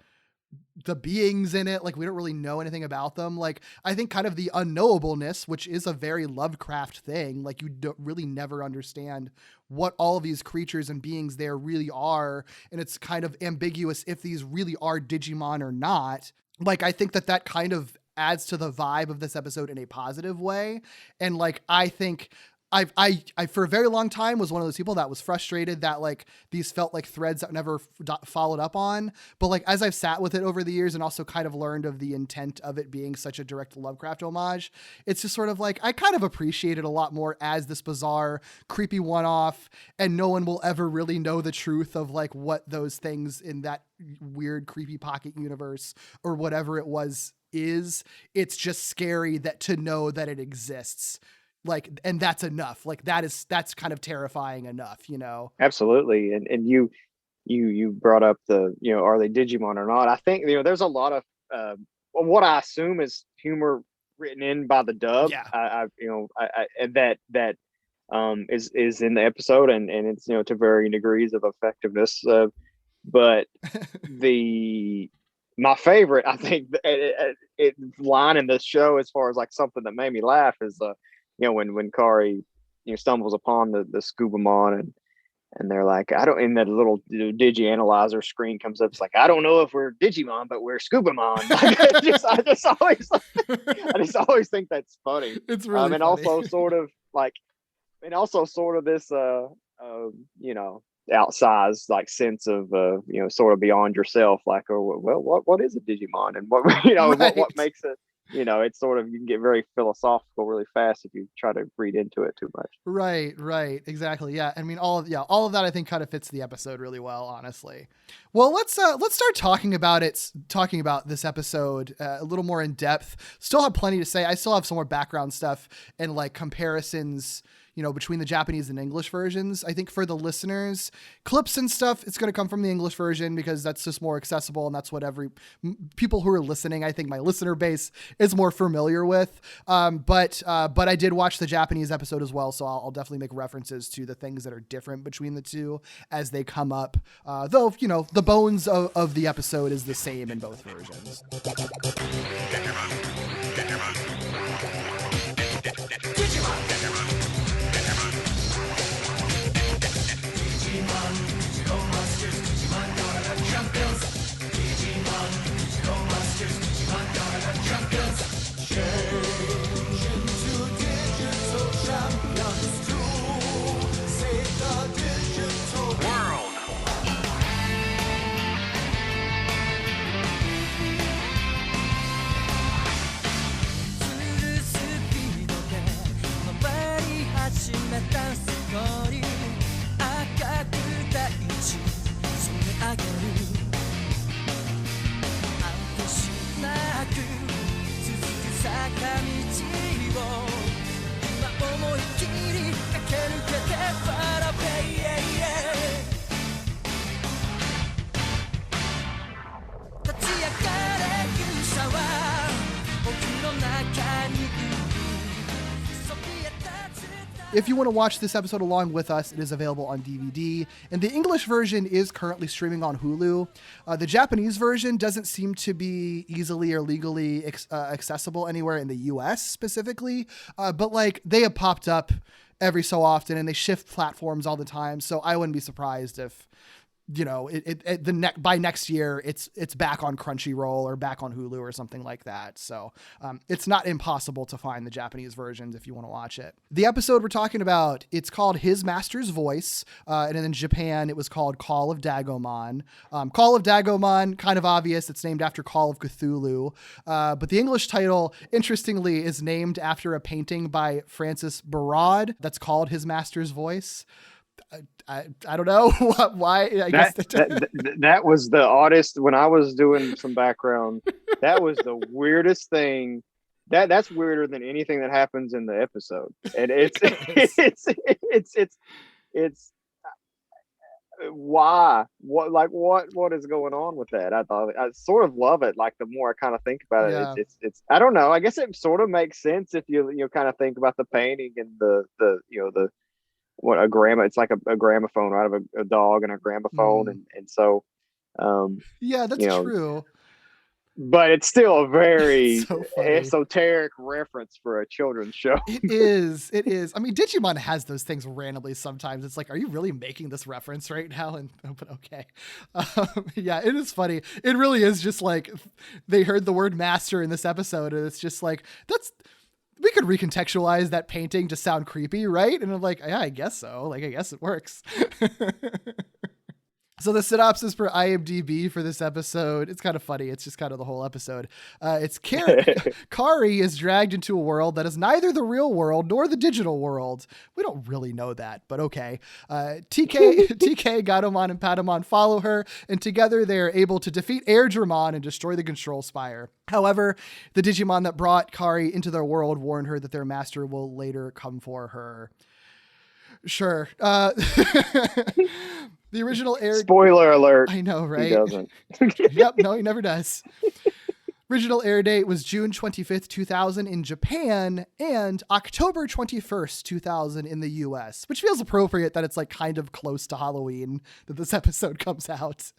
the beings in it, like we don't really know anything about them. Like I think kind of the unknowableness, which is a very Lovecraft thing, like you don't really never understand what all of these creatures and beings there really are, and it's kind of ambiguous if these really are Digimon or not. Like I think that kind of adds to the vibe of this episode in a positive way. And like, I think I for a very long time was one of those people that was frustrated that like these felt like threads that never followed up on. But like, as I've sat with it over the years and also kind of learned of the intent of it being such a direct Lovecraft homage, it's just sort of like, I kind of appreciate it a lot more as this bizarre, creepy one-off, and no one will ever really know the truth of like what those things in that weird, creepy pocket universe or whatever it was is. It's just scary that to know that it exists, like, and that's enough. Like that's kind of terrifying enough, Absolutely. And you brought up the, are they Digimon or not? I think, there's a lot of what I assume is humor written in by the dub. Yeah. That is in the episode, and it's, to varying degrees of effectiveness. But my favorite, I think, line in the show as far as like something that made me laugh is when Kari stumbles upon the Scubamon, and they're like, and that little Digi analyzer screen comes up. It's like, I don't know if we're Digimon, but we're Scubamon. I just always think that's funny. It's really funny. Also sort of this outsized like sense of sort of beyond yourself, like, oh well, what is a Digimon, and what right. what makes it, it's sort of, you can get very philosophical really fast if you try to read into it too much. Right, exactly. Yeah, I mean, all of that I think kind of fits the episode really well, honestly. Well, let's start talking about this episode a little more in depth. Still have plenty to say. I still have some more background stuff and like comparisons, between the Japanese and English versions. I think for the listeners, clips and stuff, it's going to come from the English version because that's just more accessible, and that's what people who are listening, I think my listener base is more familiar with. But I did watch the Japanese episode as well, so I'll definitely make references to the things that are different between the two as they come up. Though, the bones of the episode is the same in both versions. If you want to watch this episode along with us, it is available on DVD, and the English version is currently streaming on Hulu. The Japanese version doesn't seem to be easily or legally accessible anywhere in the US specifically, but like they have popped up every so often and they shift platforms all the time. So I wouldn't be surprised if, you know, by next year it's back on Crunchyroll or back on Hulu or something like that. So it's not impossible to find the Japanese versions if you want to watch it. The episode we're talking about, it's called His Master's Voice, and in Japan it was called Call of Dagomon. Call of Dagomon, kind of obvious, it's named after Call of Cthulhu, but the English title, interestingly, is named after a painting by Francis Barraud that's called His Master's Voice. I don't know why. I guess that was the oddest. When I was doing some background, that was the weirdest thing. That's weirder than anything that happens in the episode. And it's why? What is going on with that? I sort of love it. Like the more I kind of think about it, it's I don't know. I guess it sort of makes sense if you kind of think about the painting and the what a it's like a gramophone, right, of a dog and a gramophone, and so yeah, that's true. But it's still a very esoteric reference for a children's show. It is. I mean, Digimon has those things randomly sometimes. It's like, are you really making this reference right now? But okay. Yeah, it is funny. It really is just like they heard the word master in this episode, and it's just like, we could recontextualize that painting to sound creepy, right? And I'm like, yeah, I guess so. Like, I guess it works. So the synopsis for IMDb for this episode, it's kind of funny. It's just kind of the whole episode. It's Kari is dragged into a world that is neither the real world nor the digital world. We don't really know that, but okay. TK, Gatomon, and Patamon follow her, and together they are able to defeat Airdramon and destroy the Control Spire. However, the Digimon that brought Kari into their world warn her that their master will later come for her. Sure. The original air... Spoiler alert. I know, right? He doesn't. Yep, no, he never does. Original air date was June 25th, 2000 in Japan and October 21st, 2000 in the US, which feels appropriate that it's like kind of close to Halloween that this episode comes out.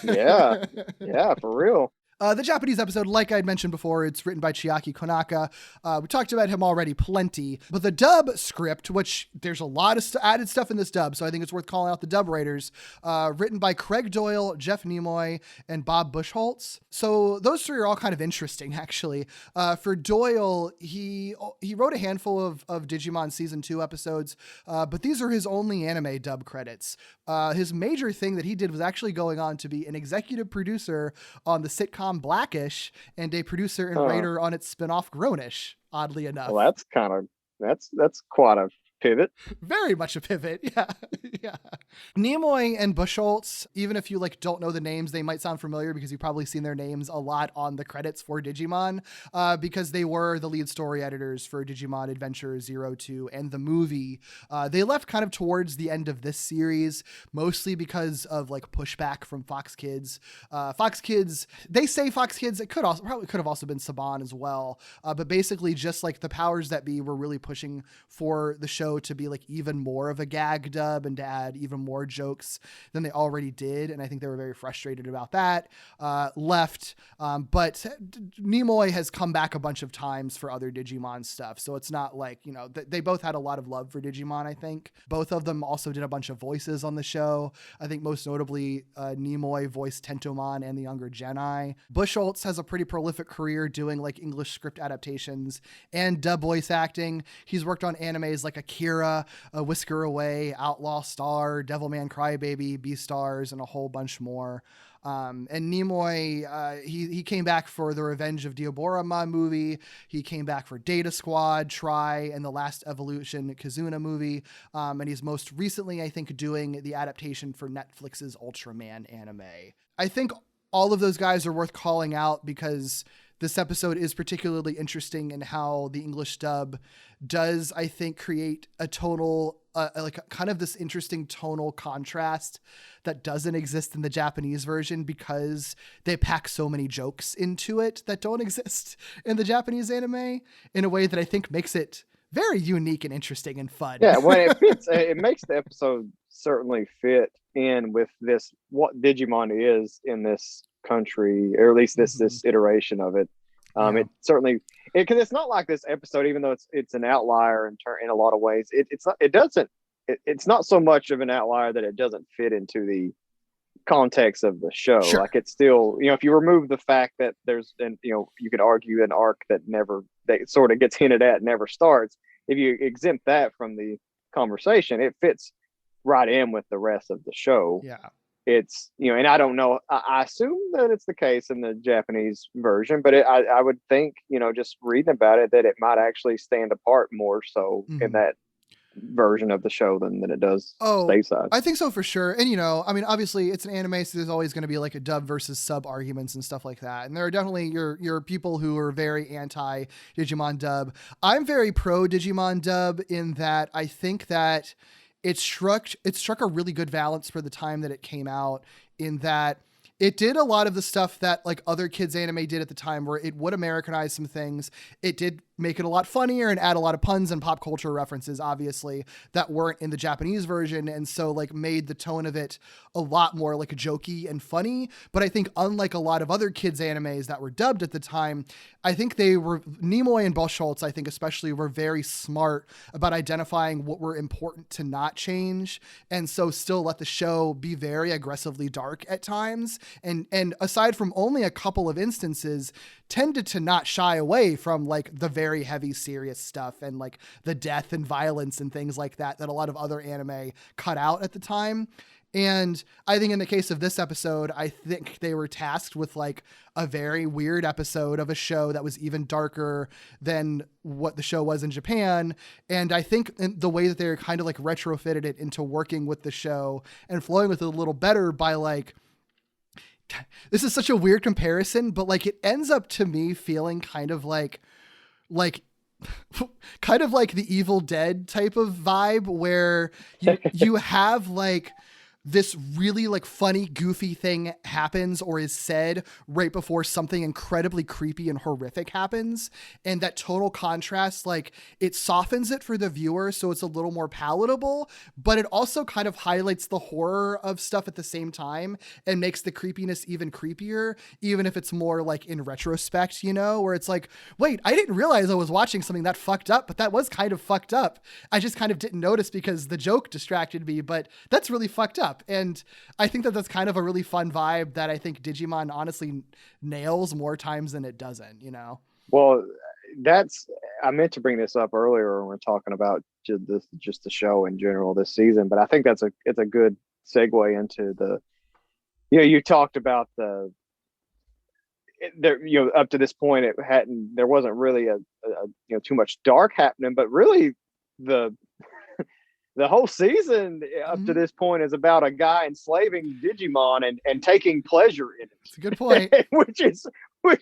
Yeah, for real. The Japanese episode, like I'd mentioned before, it's written by Chiaki Konaka. We talked about him already plenty, but the dub script, which there's a lot of added stuff in this dub, so I think it's worth calling out the dub writers, written by Craig Doyle, Jeff Nimoy, and Bob Buchholz. So those three are all kind of interesting, actually. For Doyle, he wrote a handful of Digimon Season 2 episodes, but these are his only anime dub credits. His major thing that he did was actually going on to be an executive producer on the sitcom Blackish and a producer and writer on its spinoff Grownish, oddly enough. Well, that's quite a pivot. Very much a pivot. Yeah. Nimoy and Buchholz, even if you like don't know the names, they might sound familiar because you've probably seen their names a lot on the credits for Digimon, because they were the lead story editors for Digimon Adventure 02 and the movie. They left kind of towards the end of this series, mostly because of like pushback from Fox Kids. Fox Kids, they say Fox Kids, it could have also been Saban as well. But basically just like the powers that be were really pushing for the show to be like even more of a gag dub and to add even more jokes than they already did. And I think they were very frustrated about that. Left. But Nimoy has come back a bunch of times for other Digimon stuff. So it's not like, you know, they both had a lot of love for Digimon, I think. Both of them also did a bunch of voices on the show. I think most notably Nimoy voiced Tentomon and the Younger Genai. Buchholz has a pretty prolific career doing like English script adaptations and dub voice acting. He's worked on animes like Akira, Whisker Away, Outlaw Star, Devilman Crybaby, Beastars, and a whole bunch more. And Nimoy, he came back for the Revenge of Diaborama movie. He came back for Data Squad, Try, and the Last Evolution Kazuna movie. And he's most recently, I think, doing the adaptation for Netflix's Ultraman anime. I think all of those guys are worth calling out because this episode is particularly interesting in how the English dub does, I think, create a tonal, like kind of this interesting tonal contrast that doesn't exist in the Japanese version because they pack so many jokes into it that don't exist in the Japanese anime in a way that I think makes it very unique and interesting and fun. Yeah, when it fits, it makes the episode certainly fit in with this what Digimon is in this country, or at least this iteration of it. It certainly because it's not like this episode, even though it's an outlier in a lot of ways. It's not so much of an outlier that it doesn't fit into the context of the show. Sure. Like it's still, if you remove the fact that there's, you could argue an arc that sort of gets hinted at never starts. If you exempt that from the conversation, it fits right in with the rest of the show. Yeah. It's, and I don't know, I assume that it's the case in the Japanese version, but I would think, just reading about it, that it might actually stand apart more so in that version of the show than it does stateside. I think so for sure. And obviously it's an anime, so there's always going to be like a dub versus sub arguments and stuff like that. And there are definitely your people who are very anti Digimon dub. I'm very pro Digimon dub in that I think that it struck a really good balance for the time that it came out, in that it did a lot of the stuff that like other kids anime did at the time, where it would Americanize some things. It did make it a lot funnier and add a lot of puns and pop culture references, obviously, that weren't in the Japanese version. And so like made the tone of it a lot more like jokey and funny. But I think unlike a lot of other kids animes that were dubbed at the time, I think Nimoy and Boschholtz, I think especially, were very smart about identifying what were important to not change. And so still let the show be very aggressively dark at times. And aside from only a couple of instances, tended to not shy away from like the very heavy serious stuff and like the death and violence and things like that a lot of other anime cut out at the time. And I think in the case of this episode, I think they were tasked with like a very weird episode of a show that was even darker than what the show was in Japan. And I think in the way that they're kind of like retrofitted it into working with the show and flowing with it a little better by like, this is such a weird comparison, but like it ends up to me feeling kind of like kind of like the Evil Dead type of vibe, where you have like this really like funny, goofy thing happens or is said right before something incredibly creepy and horrific happens. And that total contrast, like it softens it for the viewer, so it's a little more palatable, but it also kind of highlights the horror of stuff at the same time and makes the creepiness even creepier, even if it's more like in retrospect, where it's like, wait, I didn't realize I was watching something that fucked up, but that was kind of fucked up. I just kind of didn't notice because the joke distracted me, but that's really fucked up. And I think that that's kind of a really fun vibe that I think Digimon honestly nails more times than it doesn't, Well, I meant to bring this up earlier when we're talking about just the show in general this season, but I think it's a good segue into you talked about up to this point there wasn't really a too much dark happening, but really the whole season up to this point is about a guy enslaving Digimon and taking pleasure in it. It's a good point. which is and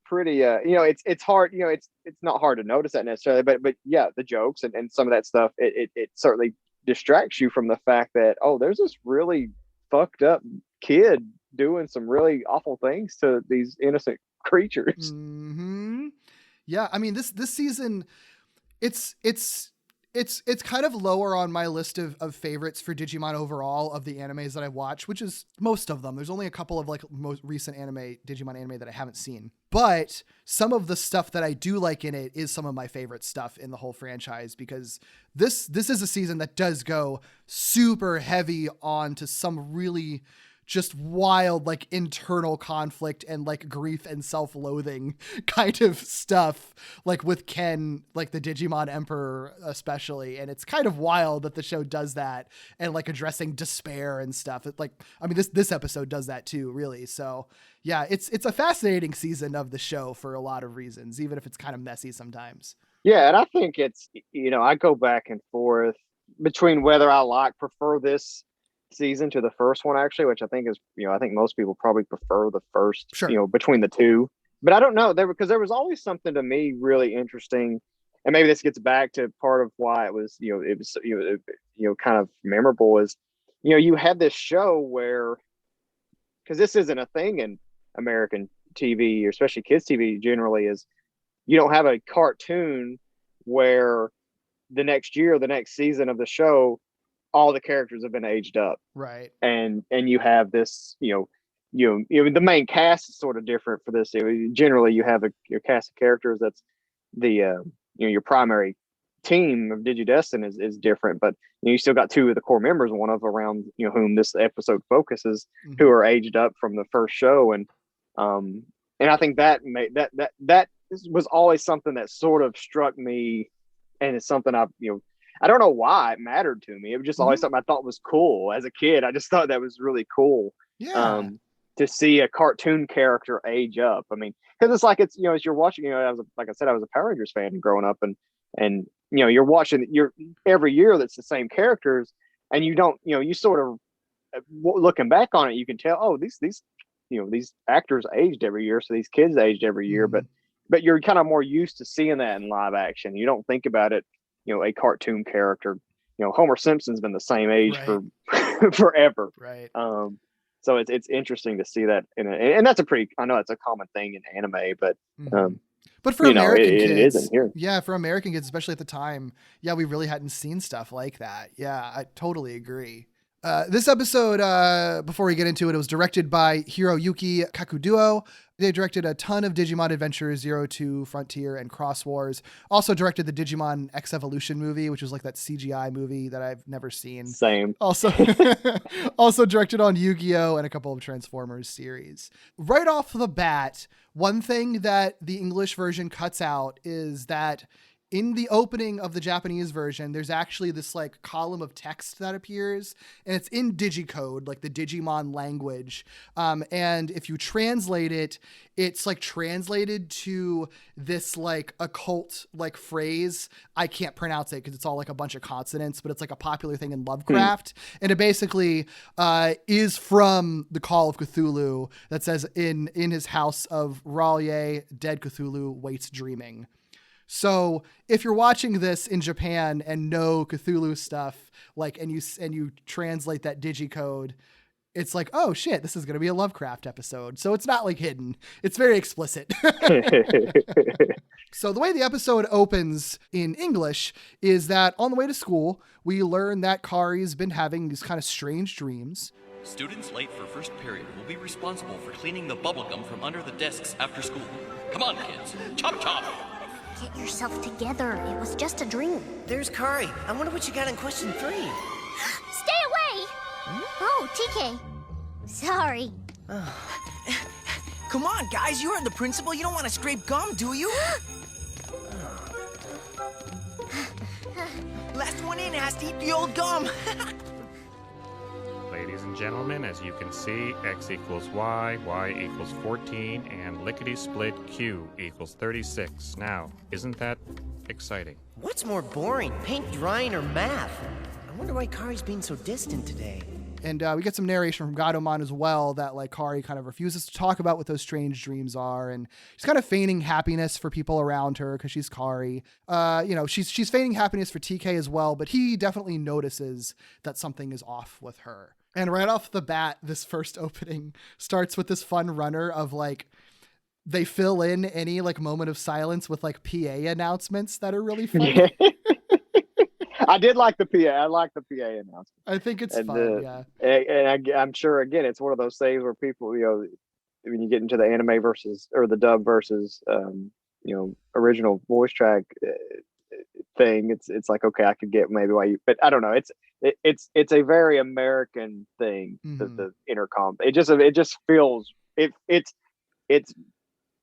pretty it's hard, it's not hard to notice that necessarily, but yeah, the jokes and some of that stuff, it certainly distracts you from the fact that, oh, there's this really fucked up kid doing some really awful things to these innocent creatures. Mm-hmm. Yeah, I mean this season, it's kind of lower on my list of favorites for Digimon overall of the animes that I've watched, which is most of them. There's only a couple of like most recent Digimon anime that I haven't seen, but some of the stuff that I do like in it is some of my favorite stuff in the whole franchise, because this is a season that does go super heavy on to some really just wild, like internal conflict and like grief and self-loathing kind of stuff, like with Ken, like the Digimon Emperor especially. And it's kind of wild that the show does that, and like addressing despair and stuff. This episode does that too, really. So yeah, it's a fascinating season of the show for a lot of reasons, even if it's kind of messy sometimes. Yeah. And I think it's, I go back and forth between whether I prefer this season to the first one, actually, which I think is, I think most people probably prefer the first, sure, between the two. But I don't know, because there was always something to me really interesting, and maybe this gets back to part of why it was kind of memorable, is you had this show where, because this isn't a thing in American TV, or especially kids TV generally, is you don't have a cartoon where the next year, the next season of the show, all the characters have been aged up. Right. And you have this, the main cast is sort of different for this. Generally, you have your cast of characters that's your primary team of DigiDestin is different, but you still got two of the core members, one of around whom this episode focuses, who are aged up from the first show, and I think that was always something that sort of struck me, and it's something I don't know why it mattered to me. It was just always something I thought was cool as a kid. I just thought that was really cool. Yeah. To see a cartoon character age up. I mean, because it's like as you're watching, like I said, I was a Power Rangers fan growing up, and you're watching every year that's the same characters, and you don't, you sort of looking back on it, you can tell, oh, these actors aged every year, so these kids aged every year, but you're kind of more used to seeing that in live action. You don't think about it, a cartoon character. Homer Simpson's been the same age for forever. Right. So it's interesting to see that, and that's I know it's a common thing in anime, but for American kids, it isn't here. Yeah, for American kids, especially at the time, we really hadn't seen stuff like that. Yeah, I totally agree. This episode, before we get into it, was directed by Hiroyuki Kakuduo. They directed a ton of Digimon Adventure 02, Frontier, and Cross Wars. Also directed the Digimon X Evolution movie, which was like that CGI movie that I've never seen. Same. Also directed on Yu-Gi-Oh! And a couple of Transformers series. Right off the bat, one thing that the English version cuts out is that in the opening of the Japanese version, there's actually this like column of text that appears, and it's in digicode, like the Digimon language. And if you translate it, it's like translated to this like occult like phrase. I can't pronounce it because it's all like a bunch of consonants, but it's like a popular thing in Lovecraft. And it basically is from the Call of Cthulhu that says in his house of R'lyeh, dead Cthulhu waits dreaming. So if you're watching this in Japan and know Cthulhu stuff, like, and you translate that digicode, it's like, oh shit, this is going to be a Lovecraft episode. So it's not like hidden. It's very explicit. So the way the episode opens in English is that on the way to school, we learn that Kari's been having these kind of strange dreams. Students late for first period will be responsible for cleaning the bubblegum from under the desks after school. Come on, kids. Chop chop! Get yourself together. It was just a dream. There's Kari. I wonder what you got in question 3. Stay away! Oh, TK. Sorry. Come on, guys. You heard the principal. You don't want to scrape gum, do you? Last one in has to eat the old gum. Ladies and gentlemen, as you can see, x equals y, y equals 14, and lickety-split q equals 36. Now, isn't that exciting? What's more boring, paint drying or math? I wonder why Kari's being so distant today. And we get some narration from Dagomon as well that like Kari kind of refuses to talk about what those strange dreams are, and she's kind of feigning happiness for people around her because she's Kari. She's feigning happiness for TK as well, but he definitely notices that something is off with her. And right off the bat, this first opening starts with this fun runner of like, they fill in any like moment of silence with like PA announcements that are really funny. I did like the PA. I like the PA announcement. I think it's fun, yeah. And I'm sure, again, it's one of those things where people, when you get into the anime versus, or the dub versus, original voice track thing, it's like, okay, I could get maybe why you, but I don't know. It's a very American thing, the intercom. It just feels, it's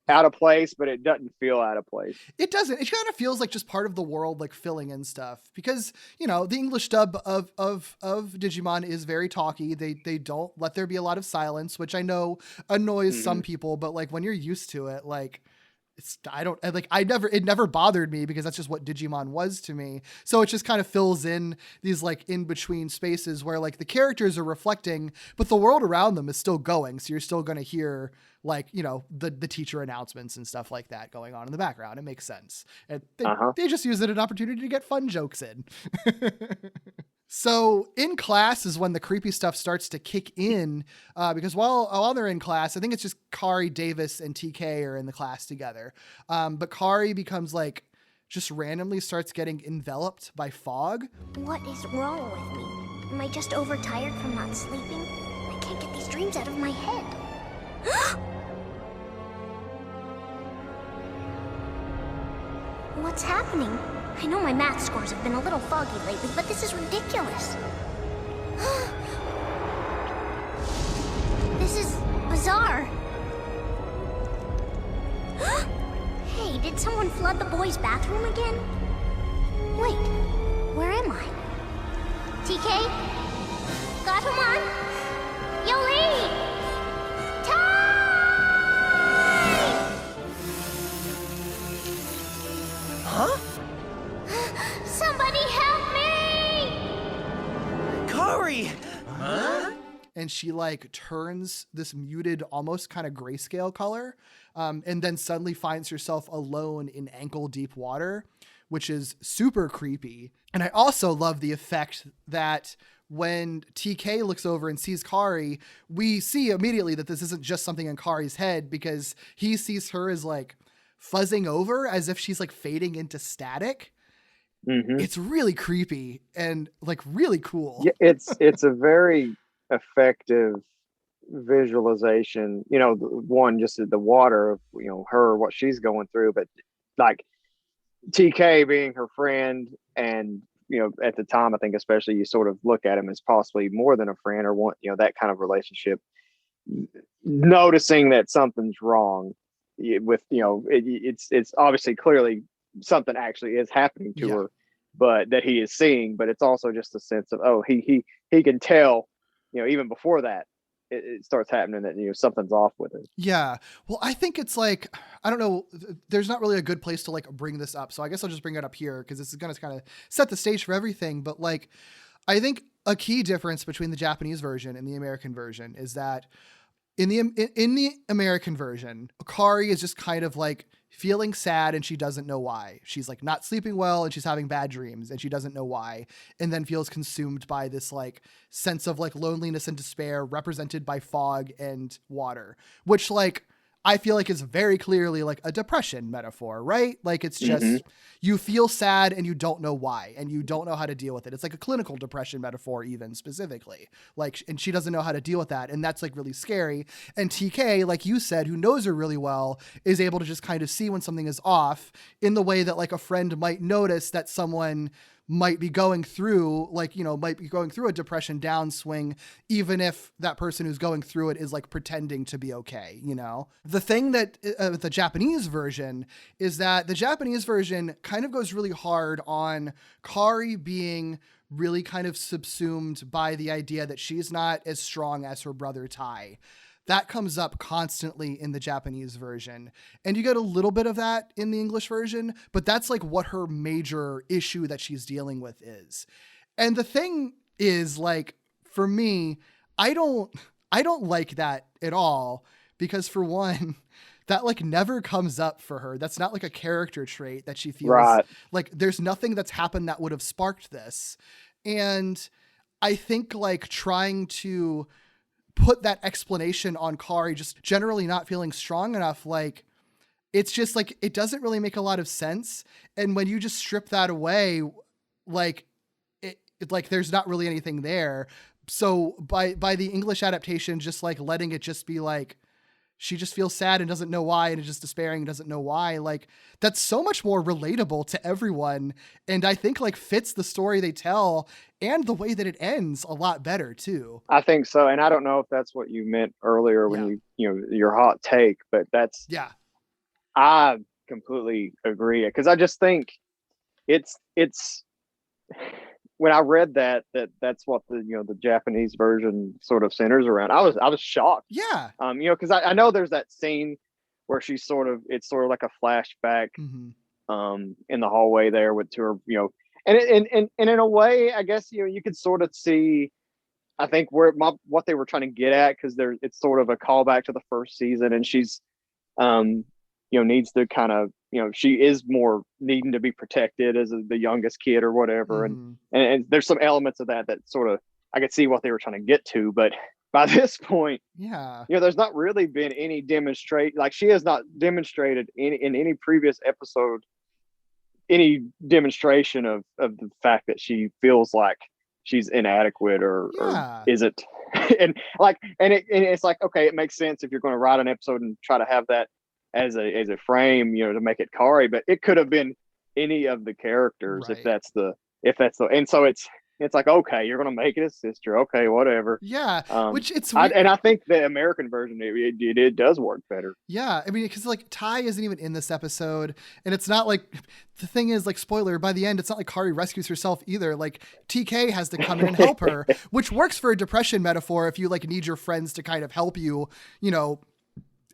out of place, but it doesn't feel out of place. It doesn't. It kind of feels like just part of the world, like filling in stuff, because the English dub of Digimon is very talky. They don't let there be a lot of silence, which I know annoys some people, but like when you're used to it, like it never bothered me because that's just what Digimon was to me. So it just kind of fills in these like in between spaces where like the characters are reflecting, but the world around them is still going. So you're still going to hear like, the teacher announcements and stuff like that going on in the background. It makes sense. And they just use it as an opportunity to get fun jokes in. So in class is when the creepy stuff starts to kick in, because while they're in class, I think it's just Kari, Davis, and TK are in the class together. But Kari becomes like, just randomly starts getting enveloped by fog. What is wrong with me? Am I just overtired from not sleeping? I can't get these dreams out of my head. What's happening? I know my math scores have been a little foggy lately, but this is ridiculous. This is bizarre. Hey, did someone flood the boys' bathroom again? Wait, where am I? TK? Dagomon? Yoli! Huh? Somebody help me! Kari! Huh? And she like turns this muted, almost kind of grayscale color, and then suddenly finds herself alone in ankle deep water, which is super creepy. And I also love the effect that when TK looks over and sees Kari, we see immediately that this isn't just something in Kari's head, because he sees her as like fuzzing over as if she's like fading into static. Mm-hmm. It's really creepy and like really cool. Yeah, it's a very effective visualization. You know, one, just the water of, you know, her, what she's going through, but like TK being her friend, and you know, at the time, I think especially you sort of look at him as possibly more than a friend, or want, you know, that kind of relationship. Noticing that something's wrong with, you know, it's obviously clearly something actually is happening to her, but that he is seeing. But it's also just a sense of, oh, he can tell, you know, even before that it starts happening, that, you know, something's off with it. Yeah. Well, I think it's like, I don't know, there's not really a good place to like bring this up. So I guess I'll just bring it up here, because this is going to kind of set the stage for everything. But like, I think a key difference between the Japanese version and the American version is that in the American version, Kari is just kind of like feeling sad and she doesn't know why. She's like not sleeping well and she's having bad dreams and she doesn't know why. And then feels consumed by this like sense of like loneliness and despair represented by fog and water, which like I feel like is very clearly like a depression metaphor, right? Like it's just, you feel sad and you don't know why, and you don't know how to deal with it. It's like a clinical depression metaphor, even specifically, like, and she doesn't know how to deal with that. And that's like really scary. And TK, like you said, who knows her really well, is able to just kind of see when something is off in the way that like a friend might notice that someone might be going through, like, you know, might be going through a depression downswing, even if that person who's going through it is like pretending to be okay, you know? The thing that the Japanese version is that the Japanese version kind of goes really hard on Kari being really kind of subsumed by the idea that she's not as strong as her brother Tai. That comes up constantly in the Japanese version. And you get a little bit of that in the English version, but that's like what her major issue that she's dealing with is. And the thing is, like, for me, I don't like that at all, because for one, that like never comes up for her. That's not like a character trait that she feels like there's nothing that's happened that would have sparked this. And I think like trying to put that explanation on Kari just generally not feeling strong enough, like it's just like it doesn't really make a lot of sense. And when you just strip that away, like it like there's not really anything there. So by the English adaptation, just like letting it just be like she just feels sad and doesn't know why, and is just despairing and doesn't know why, like that's so much more relatable to everyone, and I think like fits the story they tell and the way that it ends a lot better too. I think so. And I don't know if that's what you meant earlier when you know, your hot take, but that's, I completely agree. Cause I just think it's when I read that's what the, you know, the Japanese version sort of centers around. I was shocked. Yeah. You know, cause I know there's that scene where she's it's sort of like a flashback, in the hallway there to her, you know, and in a way, I guess, you know, you could sort of see, I think what they were trying to get at, because it's sort of a callback to the first season, and she's, you know, needs to kind of she is more needing to be protected as the youngest kid or whatever. And there's some elements of that sort of, I could see what they were trying to get to, but by this point, there's not really been any she has not demonstrated in any previous episode, any demonstration of the fact that she feels like she's inadequate or isn't. and it's like, okay, it makes sense if you're going to write an episode and try to have that as a frame, to make it Kari, but it could have been any of the characters if that's the, and so it's like, okay, you're going to make it a sister. Okay, whatever. Yeah. Which and I think the American version, it does work better. Yeah. I mean, because like Ty isn't even in this episode, and it's not like, the thing is, like, spoiler, by the end, it's not like Kari rescues herself either. Like TK has to come in and help her, which works for a depression metaphor. If you like need your friends to kind of help you,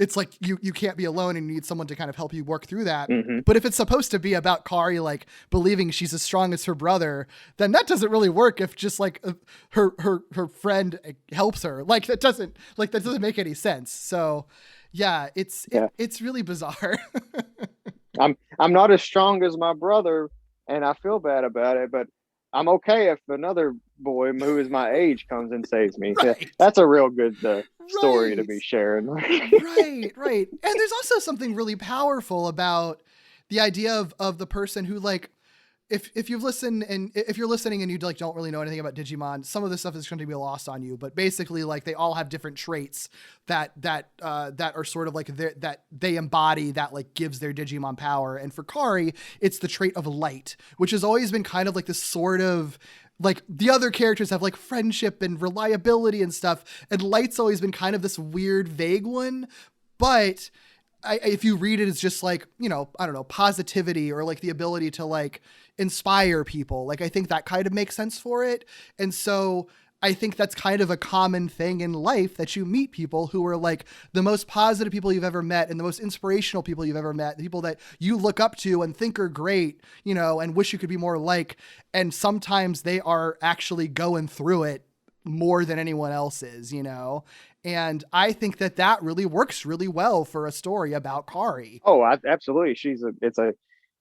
it's like you can't be alone and you need someone to kind of help you work through that. But if it's supposed to be about Kari like believing she's as strong as her brother, then that doesn't really work if just like her friend helps her. Like that doesn't make any sense. So yeah, it's really bizarre. I'm not as strong as my brother and I feel bad about it, but I'm okay if another boy who is my age comes and saves me. Right. That's a real good story to be sharing. Right. And there's also something really powerful about the idea of the person who, like, if you've listened and if you're listening and you like don't really know anything about Digimon, some of this stuff is going to be lost on you. But basically, like, they all have different traits that are sort of like that they embody, that like gives their Digimon power. And for Kari, it's the trait of light, which has always been kind of like this sort of, like, the other characters have like friendship and reliability and stuff, and light's always been kind of this weird, vague one. But if you read it, it's just like, I don't know, positivity or like the ability to like inspire people. Like, I think that kind of makes sense for it. And so I think that's kind of a common thing in life, that you meet people who are like the most positive people you've ever met and the most inspirational people you've ever met, the people that you look up to and think are great, and wish you could be more like. And sometimes they are actually going through it more than anyone else is, And I think that really works really well for a story about Kari. Oh, absolutely.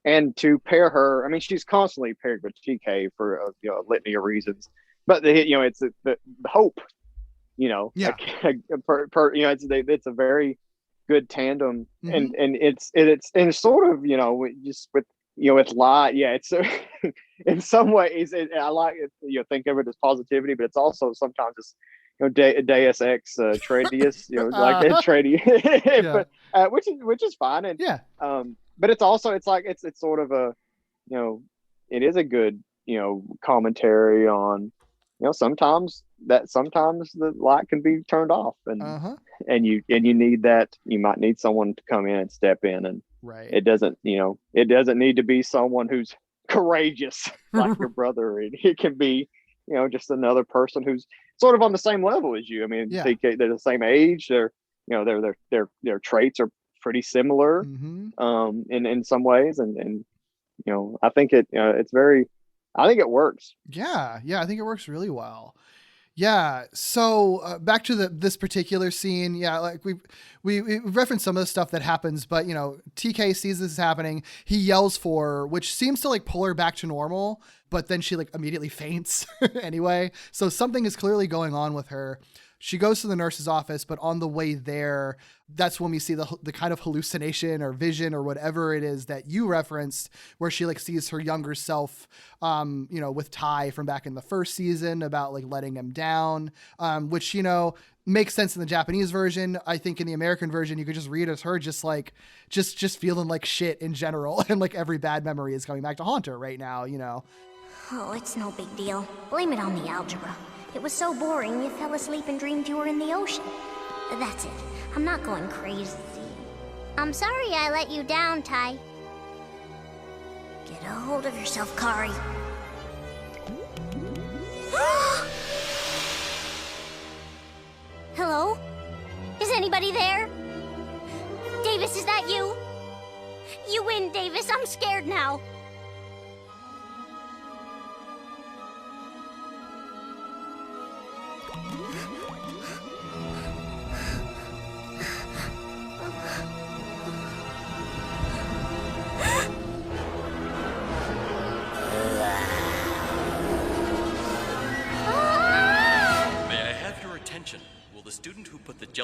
And to pair her, I mean, she's constantly paired with TK for a litany of reasons. But it's the hope, it's a very good tandem, and it's sort of just with it's light. Yeah, it's in some ways I like it. Think of it as positivity, but it's also sometimes it's Deus Ex Tradius, like that Tradius, but which is fine, and but it's also it's sort of a it is a good commentary on sometimes the light can be turned off, and you need that. You might need someone to come in and step in, and it doesn't need to be someone who's courageous like your brother. It can be just another person who's sort of on the same level as you. I mean, they're the same age. Their traits are pretty similar in some ways, and I think it's very. I think it works. Yeah, I think it works really well. Yeah. So back to this particular scene. Yeah, like we referenced some of the stuff that happens, but TK sees this happening. He yells for her, which seems to like pull her back to normal, but then she like immediately faints anyway. So something is clearly going on with her. She goes to the nurse's office, but on the way there, that's when we see the kind of hallucination or vision or whatever it is that you referenced, where she like sees her younger self, with Ty from back in the first season about like letting him down, which, makes sense in the Japanese version. I think in the American version, you could just read as her just like, just feeling like shit in general. And like every bad memory is coming back to haunt her right now, Oh, it's no big deal. Blame it on the algebra. It was so boring you fell asleep and dreamed you were in the ocean. That's it. I'm not going crazy. I'm sorry I let you down, Ty. Get a hold of yourself, Kari. Hello? Is anybody there? Davis, is that you? You win, Davis. I'm scared now.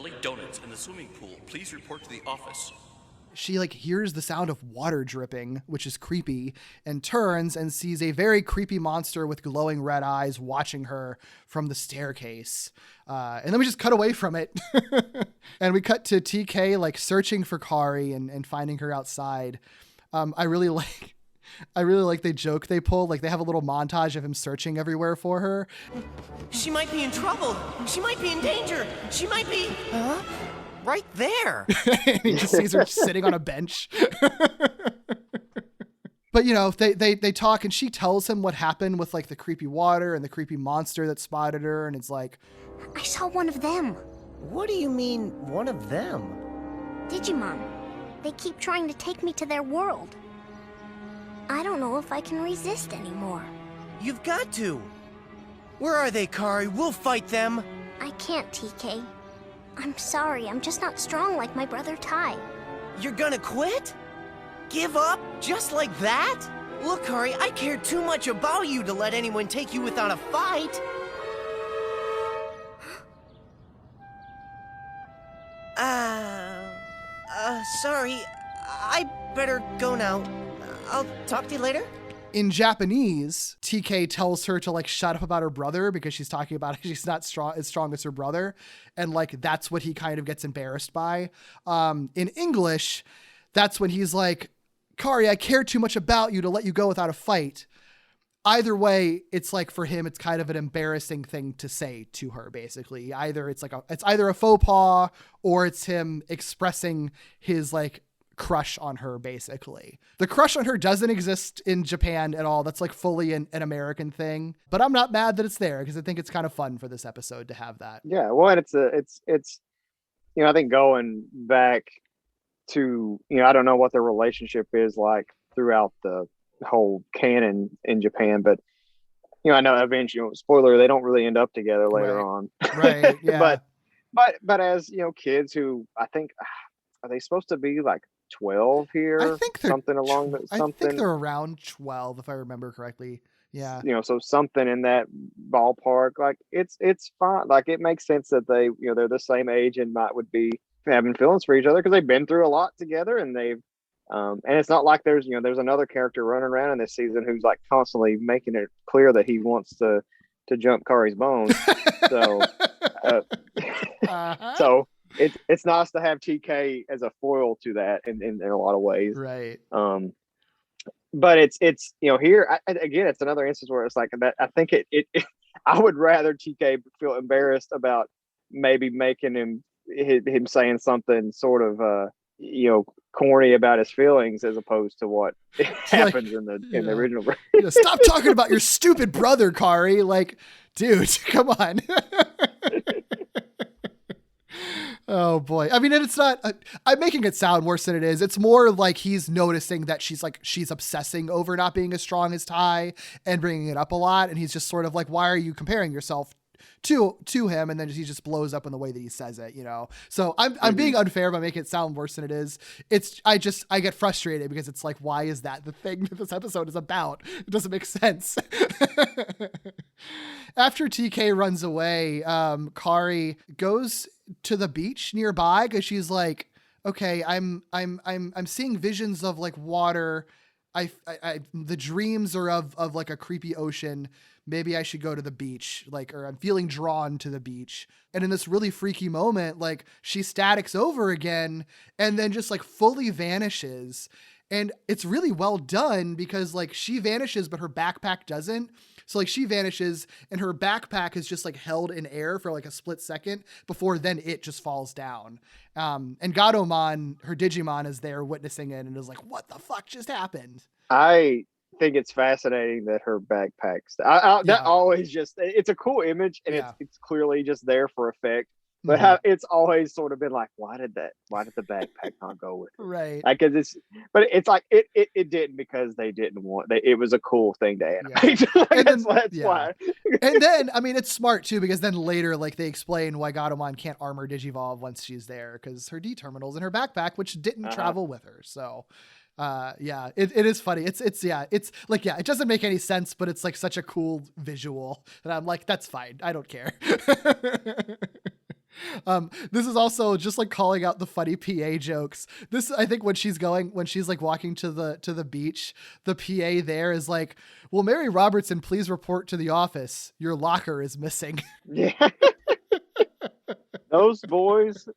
jelly donuts in the swimming pool. Please report to the office. She like hears the sound of water dripping, which is creepy, and turns and sees a very creepy monster with glowing red eyes watching her from the staircase. And then we just cut away from it. And we cut to TK like searching for Kari and finding her outside. I really like the joke they pull. Like they have a little montage of him searching everywhere for her. She might be in trouble. She might be in danger. She might be... Huh? Right there. And he just sees her sitting on a bench. But, you know, they talk and she tells him what happened with like the creepy water and the creepy monster that spotted her. And it's like, I saw one of them. What do you mean, one of them? Digimon. They keep trying to take me to their world. I don't know if I can resist anymore. You've got to. Where are they, Kari? We'll fight them. I can't, TK. I'm sorry, I'm just not strong like my brother Ty. You're gonna quit? Give up? Just like that? Look, Kari, I care too much about you to let anyone take you without a fight. Sorry. I better go now. I'll talk to you later. in Japanese, TK tells her to like shut up about her brother because she's talking about she's not as strong as her brother. And like, that's what he kind of gets embarrassed by. In English, that's when he's like, Kari, I care too much about you to let you go without a fight. Either way, it's like for him, it's kind of an embarrassing thing to say to her, basically. Either it's either a faux pas or it's him expressing his like crush on her, basically. The crush on her doesn't exist in Japan at all. That's like fully an American thing. But I'm not mad that it's there because I think it's kind of fun for this episode to have that. Yeah, well, and it's I think going back to, I don't know what their relationship is like throughout the whole canon in Japan, but I know eventually, spoiler, they don't really end up together later on. Right. Yeah. but as kids who I think are they supposed to be like 12 here? I think they're something along that. I think they're around 12 if I remember correctly. Yeah. So something in that ballpark. Like it's fine. Like it makes sense that they they're the same age and would be having feelings for each other because they've been through a lot together and they've. And it's not like there's another character running around in this season who's like constantly making it clear that he wants to jump Kari's bones. So, so it's nice to have TK as a foil to that in a lot of ways. Right. But it's here again, it's another instance where it's like that. I think it I would rather TK feel embarrassed about maybe making him saying something sort of corny about his feelings as opposed to what happens in the original. Stop talking about your stupid brother, Kari. Like, dude, come on. Oh boy. I mean, and it's not, I'm making it sound worse than it is. It's more like he's noticing that she's obsessing over not being as strong as Ty and bringing it up a lot. And he's just sort of like, why are you comparing yourself to him? And then he just blows up in the way that he says it, So I'm being unfair by making it sound worse than it is. I get frustrated because it's like, why is that the thing that this episode is about? It doesn't make sense. After TK runs away, Kari goes to the beach nearby because she's like, okay, I'm seeing visions of like water. The dreams are of like a creepy ocean. Maybe I should go to the beach, or I'm feeling drawn to the beach. And in this really freaky moment, like she statics over again and then just like fully vanishes. And it's really well done because like she vanishes, but her backpack doesn't. So like she vanishes and her backpack is just like held in air for like a split second before then it just falls down. And Dagomon, her Digimon, is there witnessing it and is like, what the fuck just happened? I think it's fascinating that her backpacks that always just, it's a cool image and it's clearly just there for effect, but it's always sort of been like, why did the backpack not go with it? Right. Like, it's like it didn't because they didn't want it was a cool thing to animate. Yeah. That's why. And then I mean it's smart too because then later like they explain why Dagomon can't armor Digivolve once she's there because her D terminal's in her backpack, which didn't travel with her. So it is funny. It's like, it doesn't make any sense, but it's like such a cool visual that I'm like, that's fine. I don't care. This is also just like calling out the funny PA jokes. This, I think, when she's like walking to the beach, the PA there is like, "Will Mary Robertson please report to the office? Your locker is missing." Yeah. Those boys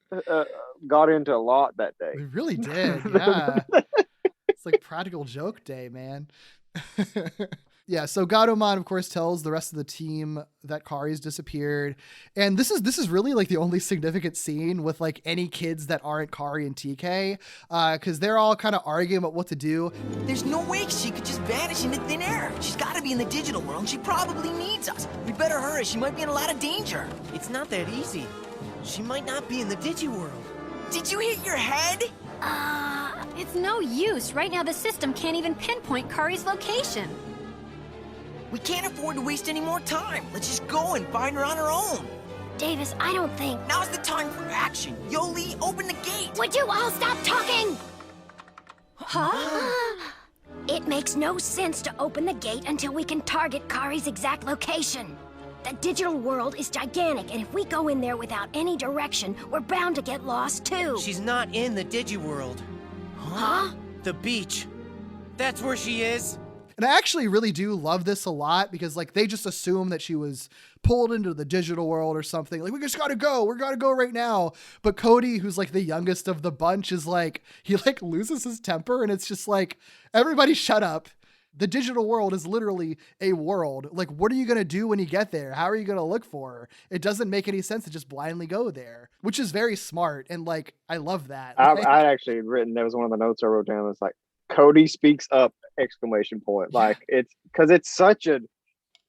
got into a lot that day. They really did. Yeah. It's like practical joke day, man. Yeah, so Dagomon, of course, tells the rest of the team that Kari's disappeared. And this is really like the only significant scene with like any kids that aren't Kari and TK, because they're all kind of arguing about what to do. There's no way she could just vanish into thin air. She's got to be in the digital world. She probably needs us. We better hurry. She might be in a lot of danger. It's not that easy. She might not be in the digi world. Did you hit your head? It's no use. Right now the system can't even pinpoint Kari's location. We can't afford to waste any more time. Let's just go and find her on her own. Davis, I don't think... Now's the time for action. Yoli, open the gate. Would you all stop talking? Huh? It makes no sense to open the gate until we can target Kari's exact location. The digital world is gigantic, and if we go in there without any direction, we're bound to get lost too. She's not in the digi world. Huh? The beach. That's where she is. And I actually really do love this a lot because like they just assume that she was pulled into the digital world or something. Like, we just gotta go. We're gotta go right now. But Cody, who's like the youngest of the bunch, is like, he like loses his temper, and it's just like, everybody shut up. The digital world is literally a world. Like, what are you going to do when you get there? How are you going to look for her? It doesn't make any sense to just blindly go there, which is very smart. And like, I love that. I actually had written, that was one of the notes I wrote down. It's like, Cody speaks up, ! Like, it's because it's such a,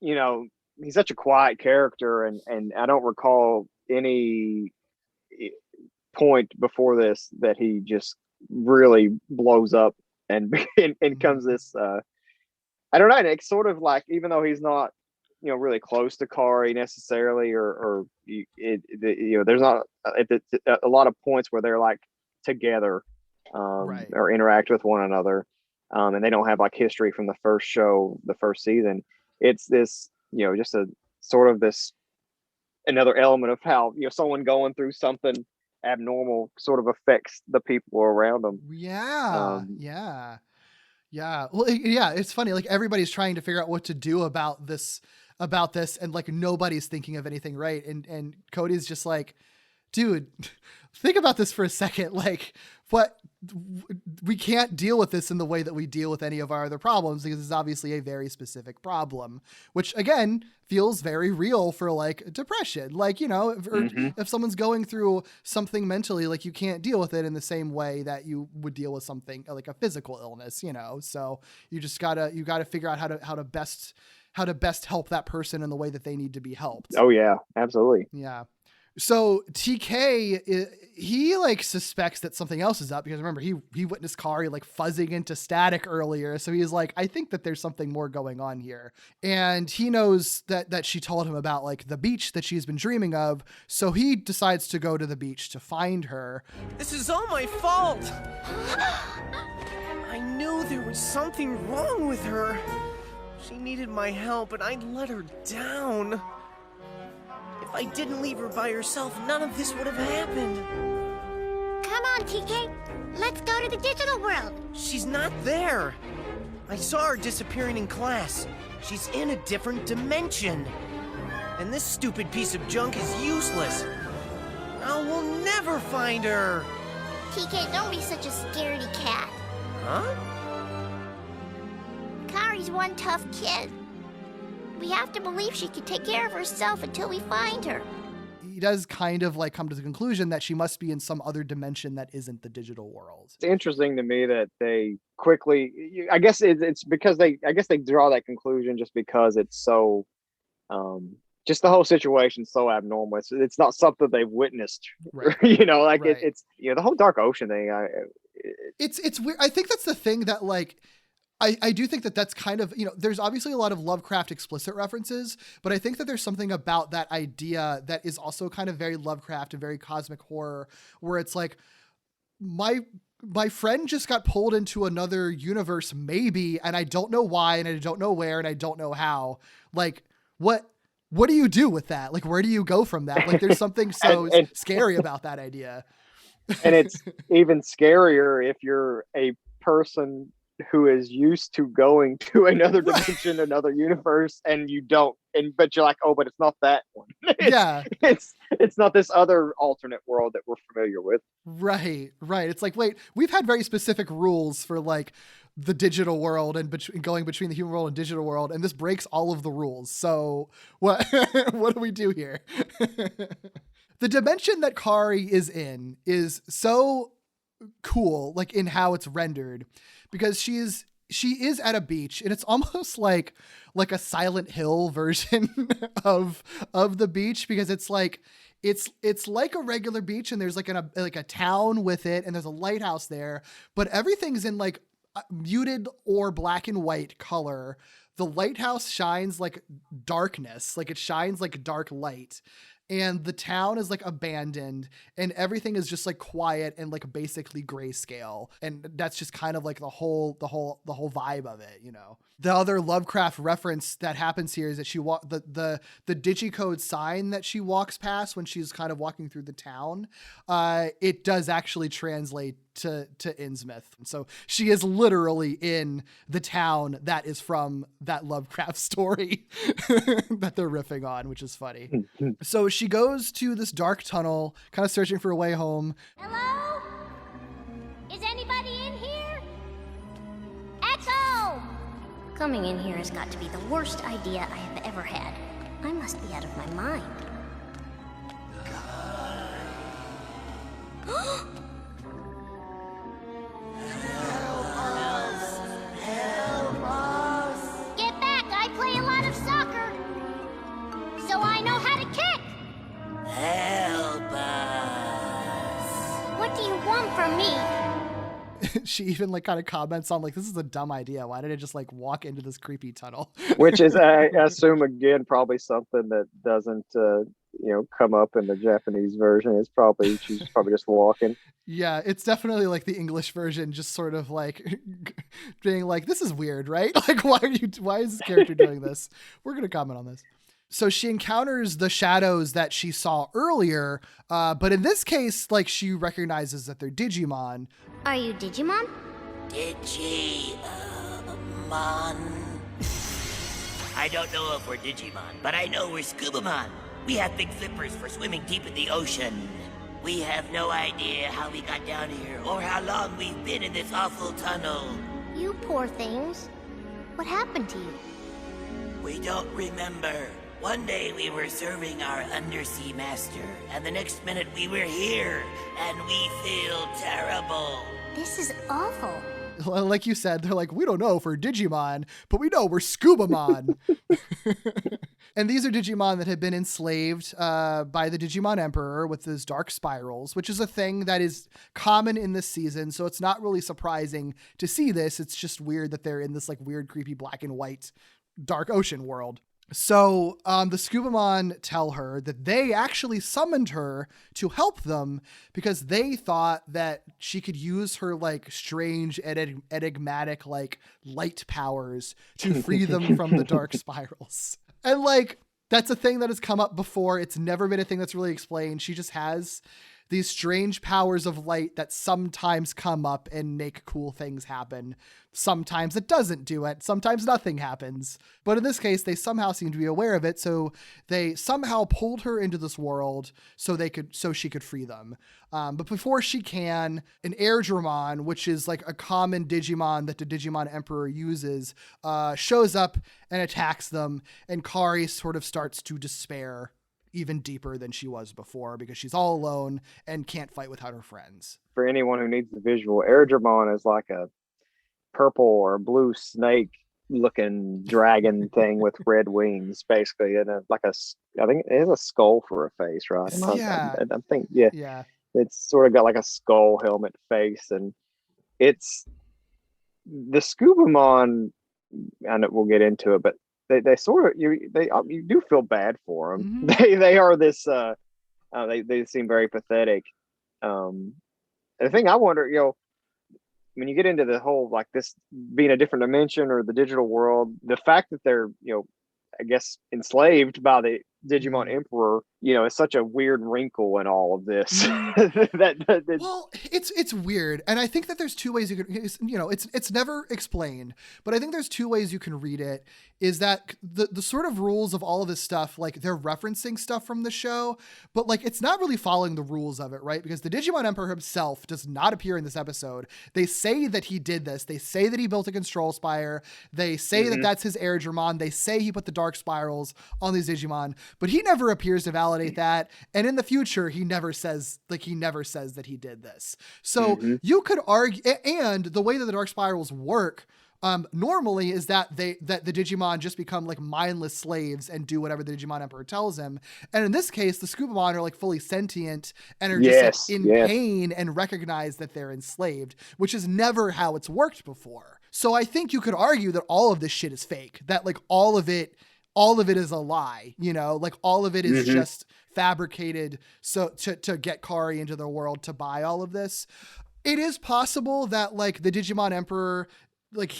you know, he's such a quiet character. And I don't recall any point before this that he just really blows up and comes this, I don't know. It's sort of like, even though he's not, you know, really close to Kari necessarily, there's not a lot of points where they're like together, Right. or interact with one another, and they don't have like history from the first show, the first season. It's this, you know, just a sort of this another element of how, you know, someone going through something abnormal sort of affects the people around them. Yeah. Yeah. Well, yeah, it's funny. Like, everybody's trying to figure out what to do about this, and like nobody's thinking of anything right. And Cody's just like, dude, think about this for a second. Like, we can't deal with this in the way that we deal with any of our other problems, because it's obviously a very specific problem, which again feels very real for like depression. Like, you know, if someone's going through something mentally, like, you can't deal with it in the same way that you would deal with something like a physical illness, you know? So you just gotta figure out how to best help that person in the way that they need to be helped. Oh yeah, absolutely. Yeah. So TK, he like suspects that something else is up, because remember, he witnessed Kari like fuzzing into static earlier. So he's like, I think that there's something more going on here. And he knows that she told him about like the beach that she's been dreaming of. So he decides to go to the beach to find her. This is all my fault. I knew there was something wrong with her. She needed my help, and I let her down. If I didn't leave her by herself, none of this would have happened. Come on, TK. Let's go to the digital world. She's not there. I saw her disappearing in class. She's in a different dimension. And this stupid piece of junk is useless. Now we'll never find her. TK, don't be such a scaredy cat. Huh? Kari's one tough kid. We have to believe she can take care of herself until we find her. He does kind of like come to the conclusion that she must be in some other dimension that isn't the digital world. It's interesting to me that they quickly, I guess it's because they draw that conclusion just because it's so, just the whole situation's so abnormal. It's not something they've witnessed, right. You know, like right. it's, you know, the whole dark ocean thing. It's weird. I think that's the thing that like, I do think that that's kind of, you know, there's obviously a lot of Lovecraft explicit references, but I think that there's something about that idea that is also kind of very Lovecraft and very cosmic horror, where it's like, my friend just got pulled into another universe, maybe, and I don't know why, and I don't know where, and I don't know how. Like, what what do you do with that? Like, where do you go from that? Like, there's something so scary about that idea. And it's even scarier if you're a person who is used to going to another dimension, another universe, and you don't, but you're like, oh, but it's not that one. It's not this other alternate world that we're familiar with. Right. It's like, wait, we've had very specific rules for like the digital world and going between the human world and digital world, and this breaks all of the rules. So what what do we do here? The dimension that Kari is in is so cool, like in how it's rendered, because she is at a beach, and it's almost like a Silent Hill version of the beach, because it's like it's like a regular beach, and there's like a town with it, and there's a lighthouse there, but everything's in like muted or black and white color. The lighthouse shines like darkness, like it shines like dark light. And the town is like abandoned, and everything is just like quiet and like basically grayscale. And that's just kind of like the whole vibe of it, you know. The other Lovecraft reference that happens here is that the digicode sign that she walks past when she's kind of walking through the town. It does actually translate to Innsmouth. So she is literally in the town that is from that Lovecraft story that they're riffing on, which is funny. So she goes to this dark tunnel, kind of searching for a way home. Hello? Is anybody in here? Echo! Coming in here has got to be the worst idea I have ever had. I must be out of my mind. Get back! I play a lot of soccer, so I know how to kick! Help us! What do you want from me? She even like kind of comments on like, this is a dumb idea. Why did I just like walk into this creepy tunnel? Which is, I assume, again, probably something that doesn't, come up in the Japanese version. She's probably just walking. Yeah, it's definitely like the English version, just sort of like being like, this is weird, right? Like, why is this character doing this? We're going to comment on this. So she encounters the shadows that she saw earlier, but in this case, like, she recognizes that they're Digimon. Are you Digimon? Digimon. I don't know if we're Digimon, but I know we're Scubamon. We have big flippers for swimming deep in the ocean. We have no idea how we got down here or how long we've been in this awful tunnel. You poor things. What happened to you? We don't remember. One day we were serving our undersea master, and the next minute we were here, and we feel terrible. This is awful. Like you said, they're like, we don't know if we're Digimon, but we know we're Scubamon. And these are Digimon that have been enslaved by the Digimon Emperor with his dark spirals, which is a thing that is common in this season. So it's not really surprising to see this. It's just weird that they're in this like weird, creepy black and white dark ocean world. So the Scubamon tell her that they actually summoned her to help them because they thought that she could use her like strange enigmatic like light powers to free them from the dark spirals. And like, that's a thing that has come up before. It's never been a thing that's really explained. She just has these strange powers of light that sometimes come up and make cool things happen. Sometimes it doesn't do it. Sometimes nothing happens. But in this case, they somehow seem to be aware of it. So they somehow pulled her into this world so she could free them. But before she can, an Airdramon, which is like a common Digimon that the Digimon Emperor uses, shows up and attacks them. And Kari sort of starts to despair even deeper than she was before because she's all alone and can't fight without her friends. For anyone who needs the visual, Airdramon is like a purple or blue snake looking dragon thing with red wings, basically, and I think it has a skull for a face, right? Yeah. I think, yeah. It's sort of got like a skull helmet face, and it's the Scubamon. I know we'll get into it, but they sort of you do feel bad for them. Mm-hmm. They are this they seem very pathetic. The thing I wonder, when you get into the whole like this being a different dimension or the digital world, the fact that they're I guess, enslaved by the Digimon Emperor, you know, it's such a weird wrinkle in all of this. Well, it's weird, and I think that there's two ways you can, you know, it's never explained, but I think there's two ways you can read it. Is that the sort of rules of all of this stuff, like they're referencing stuff from the show, but like it's not really following the rules of it, right? Because the Digimon Emperor himself does not appear in this episode. They say that he did this. They say that he built a control spire. They say that that's his Airdramon. They say he put the dark spirals on these Digimon, but he never appears to validate that. And in the future, he never says that he did this. So you could argue, and the way that the dark spirals work normally is that the Digimon just become like mindless slaves and do whatever the Digimon Emperor tells him. And in this case, the Scubamon are like fully sentient and are just like, in pain and recognize that they're enslaved, which is never how it's worked before. So I think you could argue that all of this shit is fake, that like all of it is a lie, you know, like all of it is just fabricated so to get Kari into the world to buy all of this. It is possible that like the Digimon Emperor, like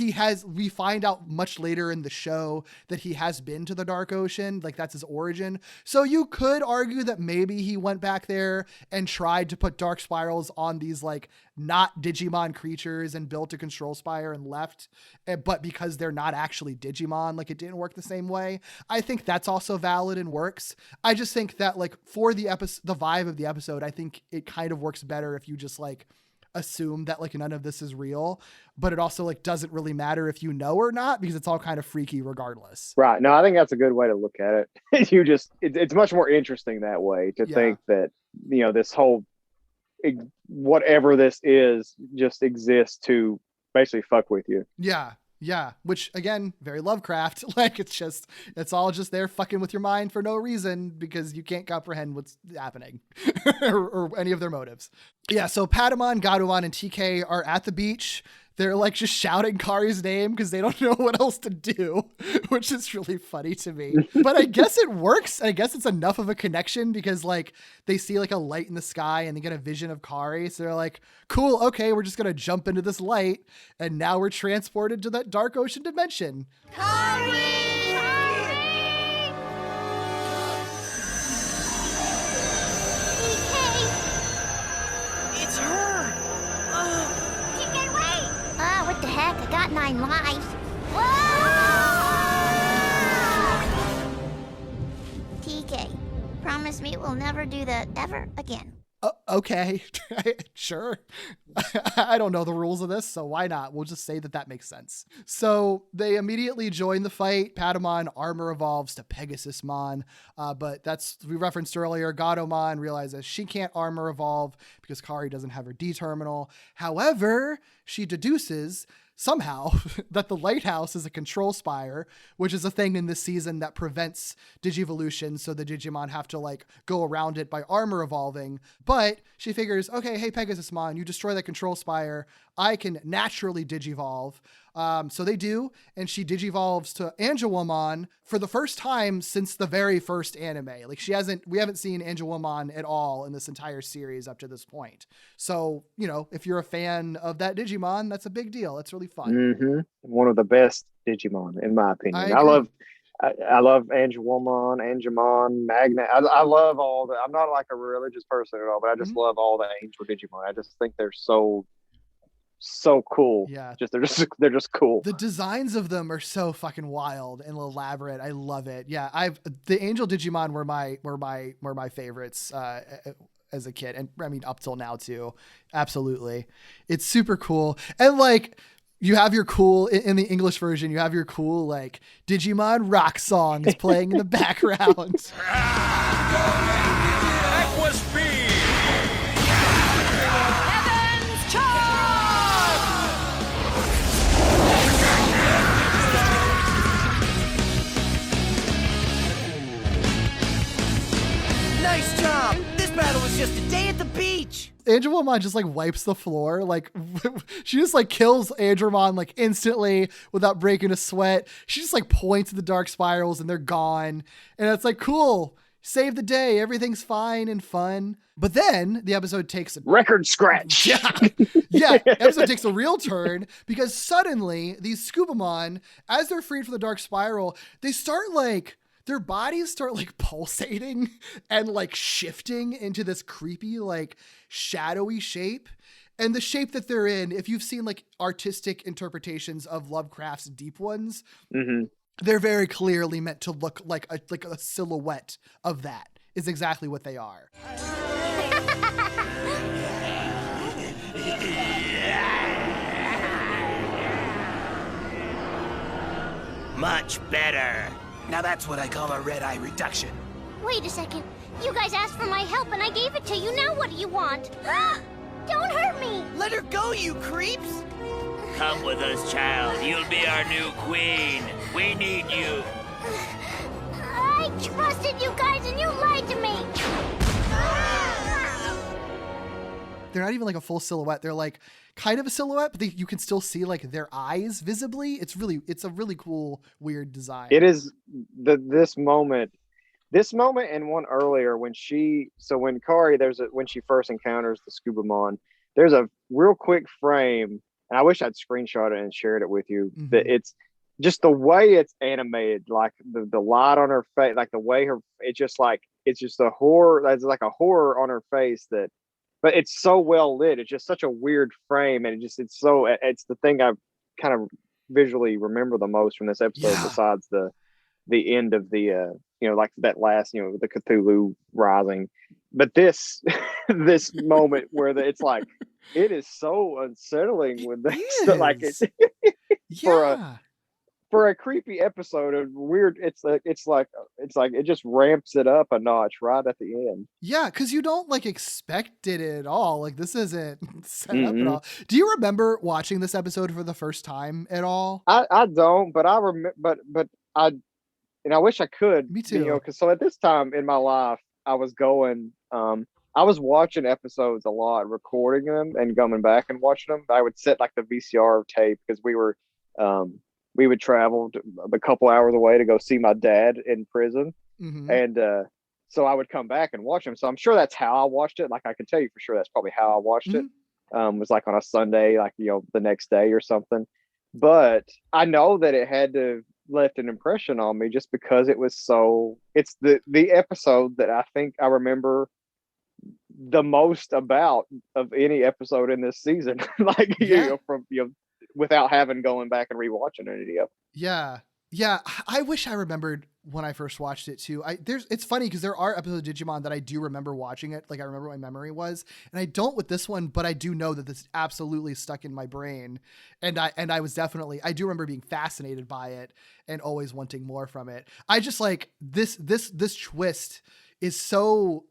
we find out much later in the show that he has been to the Dark Ocean, like that's his origin. So you could argue that maybe he went back there and tried to put dark spirals on these like not Digimon creatures and built a control spire and left, but because they're not actually Digimon, like it didn't work the same way. I think that's also valid and works. I just think that like for the vibe of the episode, I think it kind of works better if you just like assume that like none of this is real, but it also like doesn't really matter if you know or not, because it's all kind of freaky regardless. Right. No, I think that's a good way to look at it. It's much more interesting that way to think that, you know, this whole whatever this is just exists to basically fuck with you. Yeah, which again, very Lovecraft. Like it's all just there fucking with your mind for no reason because you can't comprehend what's happening or any of their motives. Yeah, so Patamon, Gatomon, and TK are at the beach. They're like just shouting Kari's name because they don't know what else to do, which is really funny to me. But I guess it works. I guess it's enough of a connection because like they see like a light in the sky and they get a vision of Kari. So they're like, cool, okay, we're just going to jump into this light. And now we're transported to that dark ocean dimension. Kari! It's her! What the heck? I got 9 lives. Whoa! TK, promise me we'll never do that ever again. Okay, sure. I don't know the rules of this, so why not? We'll just say that makes sense. So they immediately join the fight. Patamon armor evolves to Pegasusmon, but we referenced earlier, Gatomon realizes she can't armor evolve because Kari doesn't have her D-terminal. However, she deduces somehow that the lighthouse is a control spire, which is a thing in this season that prevents Digivolution, so the Digimon have to like go around it by armor evolving. But she figures, okay, hey Pegasusmon, you destroy that control spire, I can naturally Digivolve. So they do, and she Digivolves to Angewomon for the first time since the very first anime. Like we haven't seen Angewomon at all in this entire series up to this point. So, you know, if you're a fan of that Digimon, that's a big deal. That's really fun. One of the best Digimon, in my opinion. I love Angewomon, Angemon, Magnet. I love all the. I'm not like a religious person at all, but I just love all the Angel Digimon. I just think they're so cool. Yeah, they're just cool. The designs of them are so fucking wild and elaborate. I love it. Yeah, the Angel Digimon were my favorites as a kid, and I mean up till now too. Absolutely, it's super cool. And like you have your cool in the English version, you have your cool like Digimon rock songs playing in the background. Aqua Speed. Nice job! This battle was just a day at the beach! Angewomon just like wipes the floor. Like she just like kills Angewomon like instantly without breaking a sweat. She just like points at the dark spirals and they're gone. And it's like, cool. save the day. Everything's fine and fun. But then the episode takes a record scratch. Yeah, episode takes a real turn because suddenly these Scubamon, as they're freed from the dark spiral, they start like, their bodies start like pulsating and like shifting into this creepy, like shadowy shape. And the shape that they're in, if you've seen like artistic interpretations of Lovecraft's Deep Ones, they're very clearly meant to look like a silhouette of that is exactly what they are. Much better. Now that's what I call a red eye reduction. Wait a second. You guys asked for my help and I gave it to you. Now what do you want? Don't hurt me! Let her go, you creeps! Come with us, child. You'll be our new queen. We need you. I trusted you guys and you lied to me! They're not even like a full silhouette. They're like kind of a silhouette, but you can still see like their eyes visibly. It's a really cool, weird design. It is this moment and one earlier when Kari, when she first encounters the Scubamon, there's a real quick frame, and I wish I'd screenshot it and shared it with you. That it's just the way it's animated, like the light on her face, like the way it's just a horror. There's like a horror on her face but it's so well lit. It's just such a weird frame, and it's the thing I kind of visually remember the most from this episode, besides the end of the like that last, the Cthulhu rising. But this moment where it's like, it is so unsettling when they like it. For a creepy episode of weird, it's like it just ramps it up a notch right at the end. Yeah, because you don't like expect it at all. Like this isn't set up at all. Do you remember watching this episode for the first time at all? I don't, but I remember, but I wish I could. Me too. Because so at this time in my life, I was watching episodes a lot, recording them and coming back and watching them. I would set like the VCR tape because we would travel a couple hours away to go see my dad in prison. And so I would come back and watch him. So I'm sure that's how I watched it. Like I can tell you for sure that's probably how I watched it. Was like on a Sunday, like, the next day or something. But I know that it had to left an impression on me just because it's the episode that I think I remember the most about of any episode in this season. Like, without going back and rewatching any of it. Yeah. I wish I remembered when I first watched it too. It's funny because there are episodes of Digimon that I do remember watching it. Like I remember what my memory was, and I don't with this one, but I do know that this absolutely stuck in my brain. And I do remember being fascinated by it and always wanting more from it. I just like this twist is so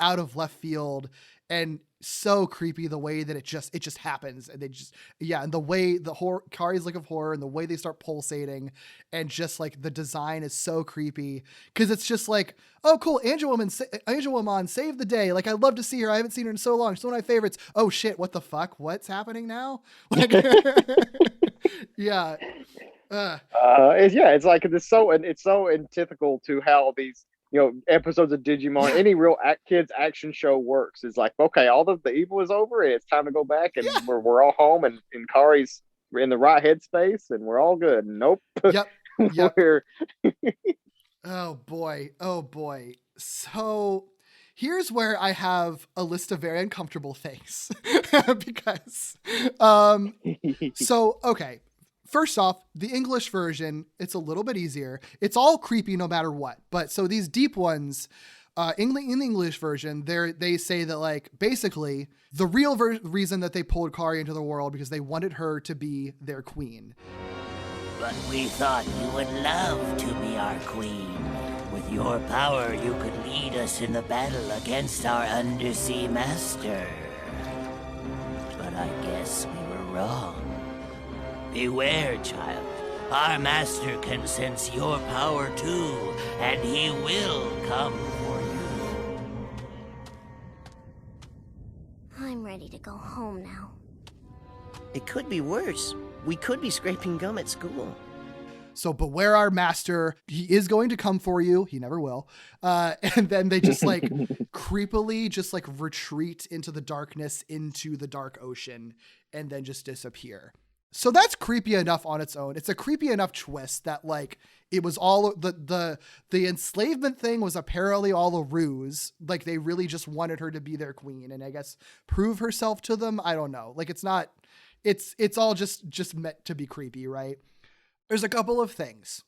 out of left field and so creepy, the way that it just happens, and and the way the Kari's look of horror and the way they start pulsating, and just like the design is so creepy because it's just like, oh cool, Angel Woman saved the day. Like I love to see her. I haven't seen her in so long. She's one of my favorites. Oh shit, what the fuck? What's happening now? Like, it's like it's so antithetical to how these episodes of Digimon, any real kids action show works. Is like, okay, all the evil is over. It's time to go back, and we're all home, and Kari's in the right headspace, and we're all good. Nope. Yep. Oh boy. So here's where I have a list of very uncomfortable things because, okay. First off, the English version, it's a little bit easier. It's all creepy no matter what. But so these deep ones, in the English version, they say that like basically the real reason that they pulled Kari into the world because they wanted her to be their queen. But we thought you would love to be our queen. With your power, you could lead us in the battle against our undersea master. But I guess we were wrong. Beware, child. Our master can sense your power too, and he will come for you. I'm ready to go home now. It could be worse. We could be scraping gum at school. So beware our master. He is going to come for you. He never will. And then they just like creepily just like retreat into the darkness, into the dark ocean, and then just disappear. So that's creepy enough on its own. It's a creepy enough twist that like it was all the enslavement thing was apparently all a ruse. Like they really just wanted her to be their queen and I guess prove herself to them. I don't know. Like it's not, it's all just meant to be creepy, right? There's a couple of things.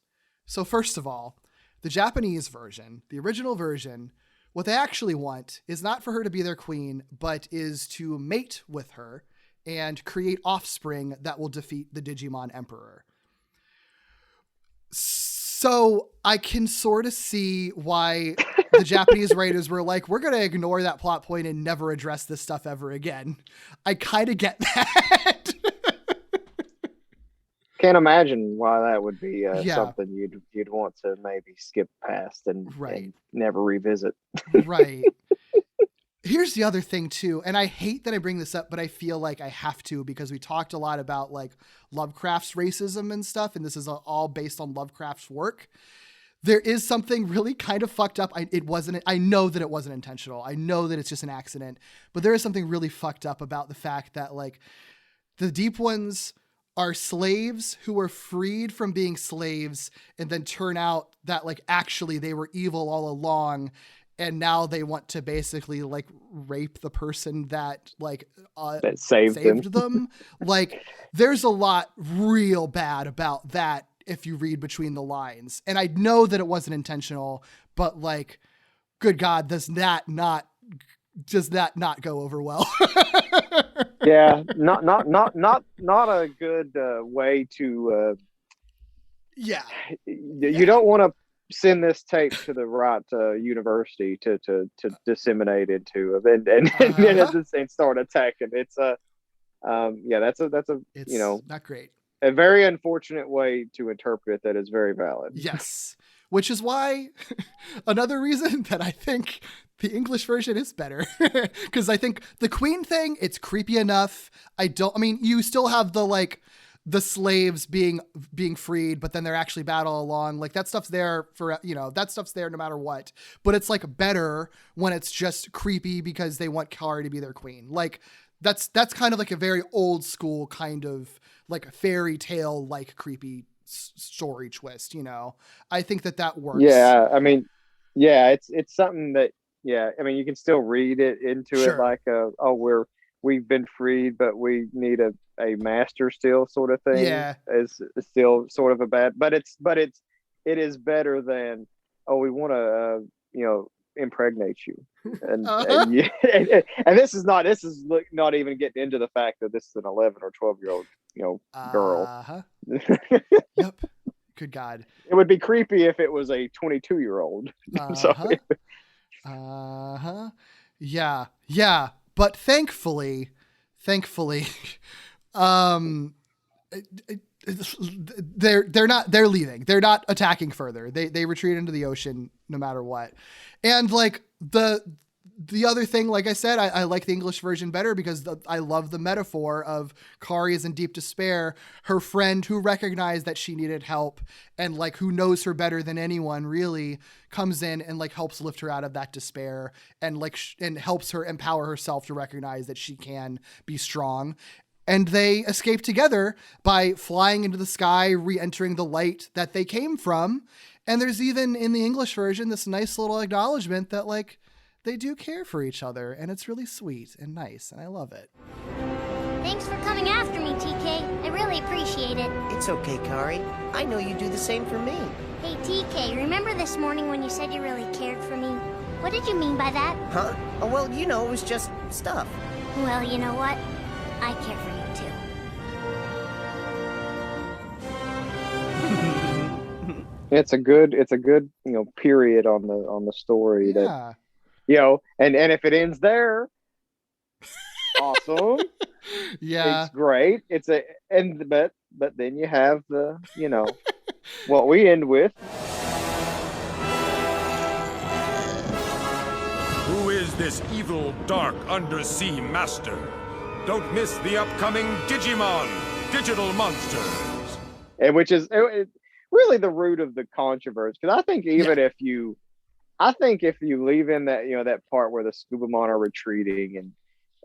So first of all, the Japanese version, the original version, what they actually want is not for her to be their queen, but is to mate with her and create offspring that will defeat the Digimon Emperor. So I can sort of see why the Japanese writers were like, we're going to ignore that plot point and never address this stuff ever again. I kind of get that. Can't imagine why that would be something you'd want to maybe skip past and never revisit. Right. Here's the other thing too, and I hate that I bring this up, but I feel like I have to because we talked a lot about like Lovecraft's racism and stuff, and this is all based on Lovecraft's work. There is something really kind of fucked up. I know that it wasn't intentional. I know that it's just an accident, but there is something really fucked up about the fact that like the Deep Ones are slaves who were freed from being slaves and then turn out that like actually they were evil all along. And now they want to basically like rape the person that like that saved them. Like there's a lot real bad about that if you read between the lines. And I know that it wasn't intentional, but like, good God, does that not go over well? Yeah, not a good way to. Yeah, you don't want to send this tape to the right university to disseminate it to, and start attacking. It's that's a not great. A very unfortunate way to interpret it that is very valid. Yes, which is why another reason that I think the English version is better, because I think the Queen thing, it's creepy enough. You still have the slaves being freed, but then they're actually battle along. Like that stuff's there that stuff's there no matter what. But it's like better when it's just creepy because they want Kari to be their queen. Like that's kind of like a very old school kind of like fairy tale like creepy story twist. I think that works. Yeah, it's something that you can still read it into it like we've been freed, but we need a master still sort of thing. Yeah, is still sort of a bad, but it is better than we want to impregnate you, and this is not even getting into the fact that this is an 11 or 12-year-old girl. Yep. Good God, it would be creepy if it was a 22-year-old. Yeah. But thankfully, they're leaving. They're not attacking further. They retreat into the ocean no matter what. And like the other thing, like I said, I like the English version better because I love the metaphor of Kari is in deep despair. Her friend who recognized that she needed help and like who knows her better than anyone really comes in and like helps lift her out of that despair and and helps her empower herself to recognize that she can be strong. And they escape together by flying into the sky, re-entering the light that they came from. And there's even in the English version this nice little acknowledgement that like they do care for each other, and it's really sweet and nice, and I love it. Thanks for coming after me, TK. I really appreciate it. It's okay, Kari. I know you do the same for me. Hey, TK, remember this morning when you said you really cared for me? What did you mean by that? Huh? Oh, well, it was just stuff. Well, you know what? I care for you, too. It's a good period on the story that. And if it ends there, awesome. Yeah, it's great. But then you have the what we end with. Who is this evil, dark undersea master? Don't miss the upcoming Digimon, Digital Monsters. And which really the root of the controversy. Because I think even if you leave in that, that part where the Scubamon are retreating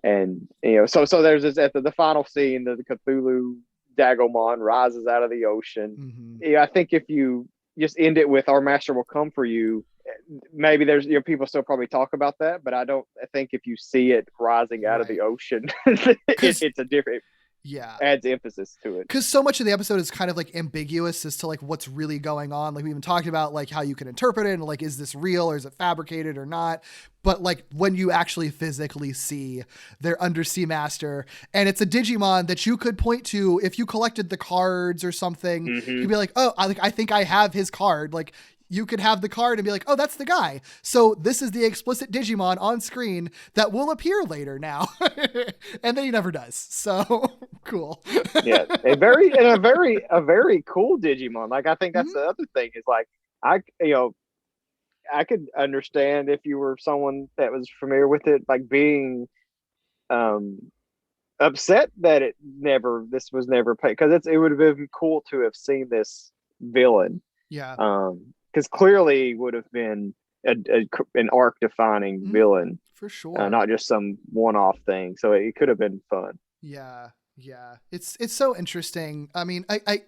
and so there's this at the final scene, the Cthulhu Dagomon rises out of the ocean. I think if you just end it with "Our master will come for you," maybe there's people still probably talk about that, but I think if you see it rising out of the ocean, it's a different. Adds emphasis to it, because so much of the episode is kind of like ambiguous as to like what's really going on. Like we even talked about like how you can interpret it and like, is this real or is it fabricated or not? But like when you actually physically see their undersea master, and it's a Digimon that you could point to if you collected the cards or something, you'd be like, oh, I think I have his card. Like you could have the card and be like, oh, that's the guy. So this is the explicit Digimon on screen that will appear later now. And then he never does. So cool. Yeah. A very cool Digimon. Like, I think that's the other thing is like, I could understand if you were someone that was familiar with it, like being, upset that this was never paid. Cause it would have been cool to have seen this villain. Yeah. Because clearly would have been an arc-defining villain for sure, not just some one-off thing. So it could have been fun. Yeah, it's so interesting. I mean, I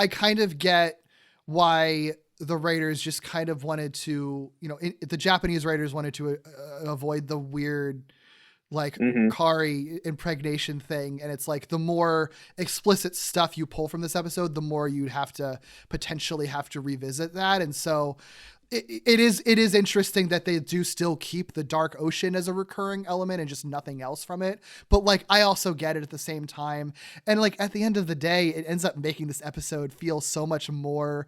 kind of get why the writers just kind of wanted to, the Japanese writers wanted to avoid the weird like Kari impregnation thing. And it's like, the more explicit stuff you pull from this episode, the more you'd have to potentially have to revisit that. And so it is interesting that they do still keep the dark ocean as a recurring element and just nothing else from it. But like, I also get it at the same time. And like, at the end of the day, it ends up making this episode feel so much more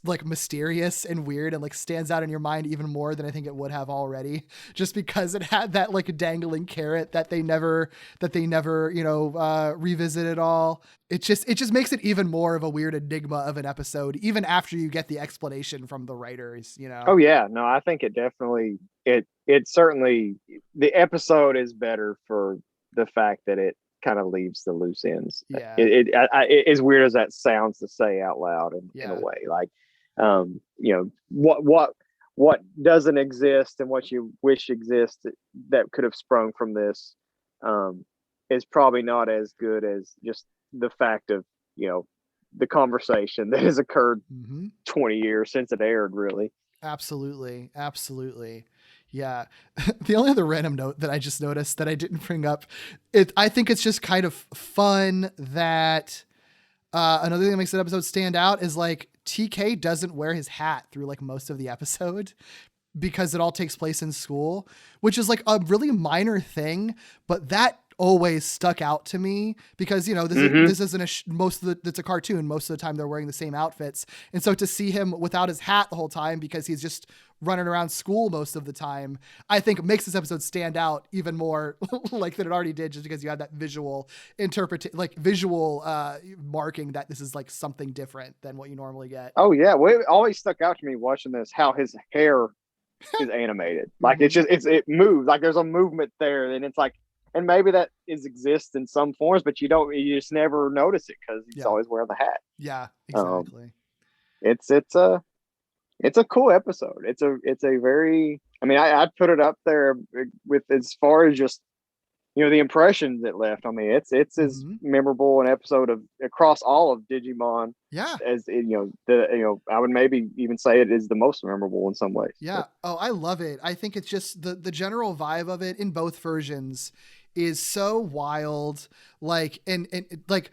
like mysterious and weird, and like stands out in your mind even more than I think it would have already, just because it had that like dangling carrot that they never revisit at all. It just makes it even more of a weird enigma of an episode, even after you get the explanation from the writers. Oh yeah, no, I think it definitely it certainly, the episode is better for the fact that it kind of leaves the loose ends. Yeah. It as weird as that sounds to say out loud in a way, like, what doesn't exist and what you wish existed that could have sprung from this, is probably not as good as just the fact of, the conversation that has occurred 20 years since it aired, really. Absolutely. Yeah. The only other random note that I just noticed that I didn't bring up, I think it's just kind of fun that another thing that makes that episode stand out is like TK doesn't wear his hat through like most of the episode because it all takes place in school, which is like a really minor thing, but that always stuck out to me because, this isn't it's a cartoon. Most of the time they're wearing the same outfits. And so to see him without his hat the whole time because he's just running around school most of the time, I think makes this episode stand out even more like than it already did, just because you had that visual marking that this is like something different than what you normally get. Oh yeah. Well, it always stuck out to me watching this, how his hair is animated. Like it moves, like there's a movement there, and it's like, and maybe that exists in some forms, but you just never notice it because he's always wearing the hat. Yeah, exactly. It's a cool episode. It's a very, I'd put it up there with, as far as just, the impressions it left. It's as memorable an episode of across all of Digimon. Yeah. As I would maybe even say it is the most memorable in some ways. Yeah. Oh, I love it. I think it's just the general vibe of it in both versions is so wild. Like, and like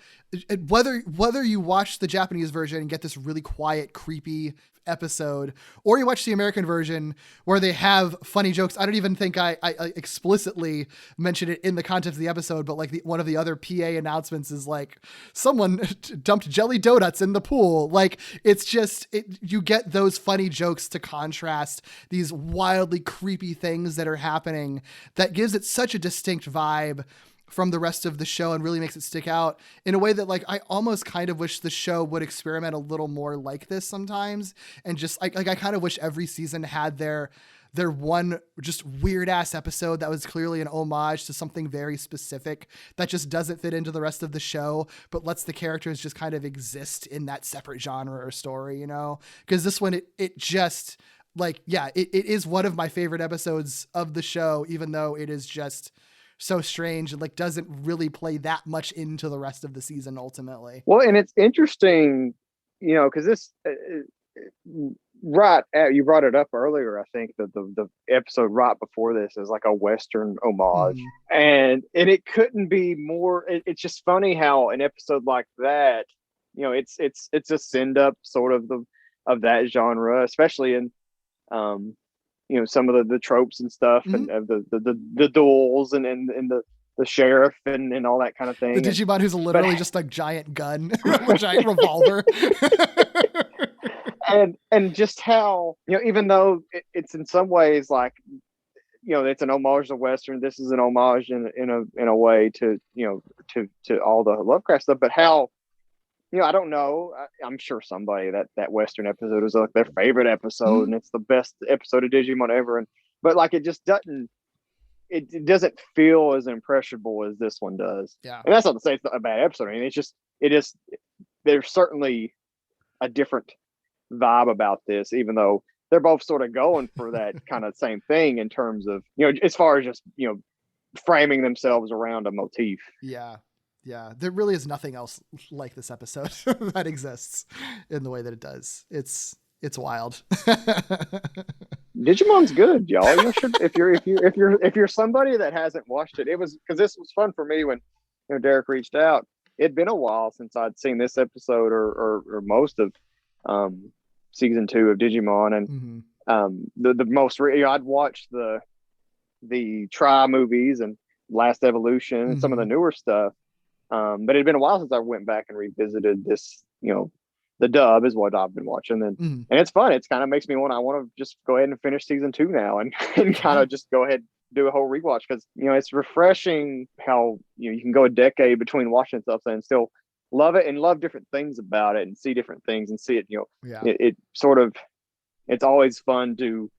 whether you watch the Japanese version and get this really quiet, creepy episode, or you watch the American version where they have funny jokes. I don't even think I explicitly mentioned it in the context of the episode, but like one of the other PA announcements is like, someone dumped jelly donuts in the pool. Like, it's just, you get those funny jokes to contrast these wildly creepy things that are happening that gives it such a distinct vibe from the rest of the show and really makes it stick out in a way that, like, I almost kind of wish the show would experiment a little more like this sometimes. And just I kind of wish every season had their their one just weird ass episode that was clearly an homage to something very specific that just doesn't fit into the rest of the show, but lets the characters just kind of exist in that separate genre or story, you know? Because this one, it just like, yeah, it is one of my favorite episodes of the show, even though it is just so strange and like doesn't really play that much into the rest of the season ultimately. Well, and it's interesting, you know, because this you brought it up earlier. I think that the episode right before this is like a Western homage, and it couldn't be more. It's just funny how an episode like that, you know, it's a send up sort of that genre, especially in you know, some of the tropes and stuff, and of the duels and the sheriff and all that kind of thing. The Digimon who's literally just a giant gun, a giant revolver. and just how, you know, even though it's in some ways like, you know, it's an homage to Western, this is an homage in a way to, you know, to all the Lovecraft stuff, but how, you know, I don't know. I'm sure somebody that Western episode is like their favorite episode, and it's the best episode of Digimon ever. But like, it just doesn't. It doesn't feel as impressionable as this one does. Yeah, and that's not to say it's not a bad episode. I mean, it is. There's certainly a different vibe about this, even though they're both sort of going for that kind of same thing in terms of, you know, as far as just, you know, framing themselves around a motif. Yeah. Yeah, there really is nothing else like this episode that exists in the way that it does. It's wild. Digimon's good, y'all. You should, if you're somebody that hasn't watched it. It was because this was fun for me when, you know, Derek reached out. It'd been a while since I'd seen this episode or most of season 2 of Digimon, and the most you know, I'd watched the Try movies and Last Evolution and some of the newer stuff. But it'd been a while since I went back and revisited this, you know, the dub is what I've been watching, and it's fun. It's kind of makes me want to just go ahead and finish season 2 now and kind of just go ahead and do a whole rewatch, because, you know, it's refreshing how, you know, you can go a decade between watching stuff and still love it and love different things about it and see different things and see it, you know, it sort of, it's always fun to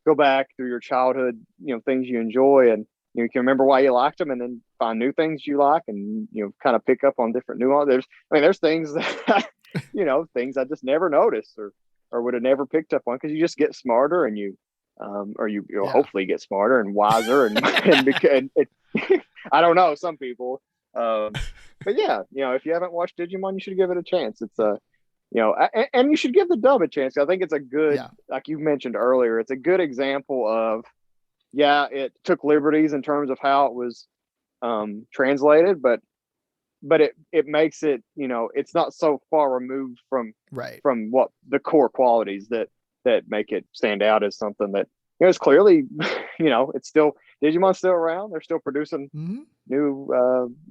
go back through your childhood, you know, things you enjoy, and you can remember why you liked them, and then find new things you like, and, you know, kind of pick up on different nuances. There's things that, you know, things I just never noticed or would have never picked up on, because you just get smarter, and you hopefully get smarter and wiser, and I don't know, some people, but yeah, you know, if you haven't watched Digimon, you should give it a chance. It's you know, and you should give the dub a chance. I think it's a good, like you mentioned earlier, it's a good example of, yeah, it took liberties in terms of how it was translated, but it makes it, you know, it's not so far removed from what the core qualities that make it stand out as something that, you know, it's clearly, you know, it's still, Digimon's still around. They're still producing new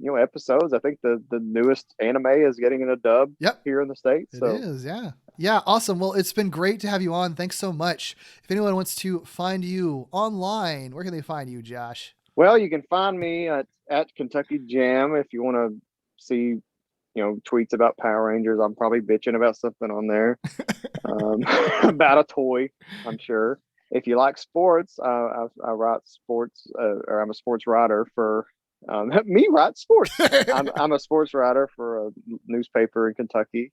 you know, episodes. I think the newest anime is getting in a dub here in the States. It is, yeah. Yeah, awesome. Well, it's been great to have you on. Thanks so much. If anyone wants to find you online, where can they find you, Josh? Well, you can find me at Kentucky Jam if you want to see, you know, tweets about Power Rangers. I'm probably bitching about something on there, about a toy, I'm sure. If you like sports, I write sports, or I'm a sports writer for me write sports. I'm a sports writer for a newspaper in Kentucky.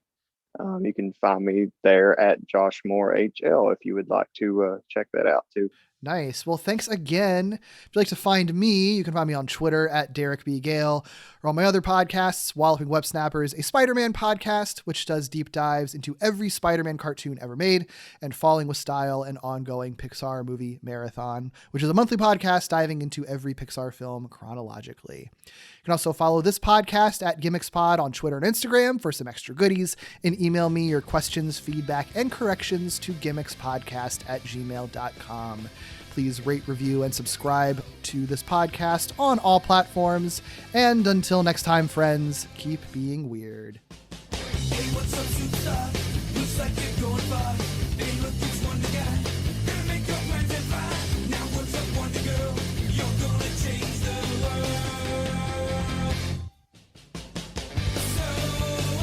You can find me there at Josh Moore HL if you would like to check that out too. Nice. Well, thanks again. If you'd like to find me, you can find me on Twitter at Derek B. Gale, or on my other podcasts, Walloping Web Snappers, a Spider-Man podcast, which does deep dives into every Spider-Man cartoon ever made, and Falling with Style, an ongoing Pixar movie marathon, which is a monthly podcast diving into every Pixar film chronologically. You can also follow this podcast at Gimmicks Pod on Twitter and Instagram for some extra goodies, and email me your questions, feedback, and corrections to gimmicspodcast@gmail.com. Please rate, review, and subscribe to this podcast on all platforms. And until next time, friends, keep being weird. Hey, what's up, superstar? Looks like you're going far. Hey, look, it's Wonder Guy. Gonna make your plans and fly. Now what's up, Wonder Girl? You're gonna change the world. So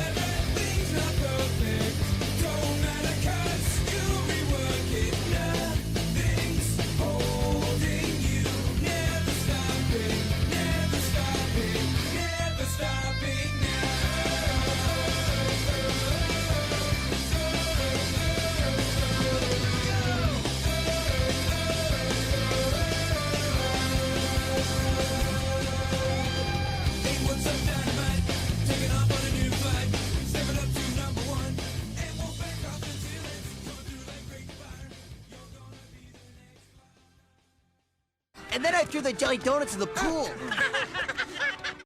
everything's not perfect. Don't matter 'cause you rework it. Nothing's And then I threw the jelly donuts in the pool.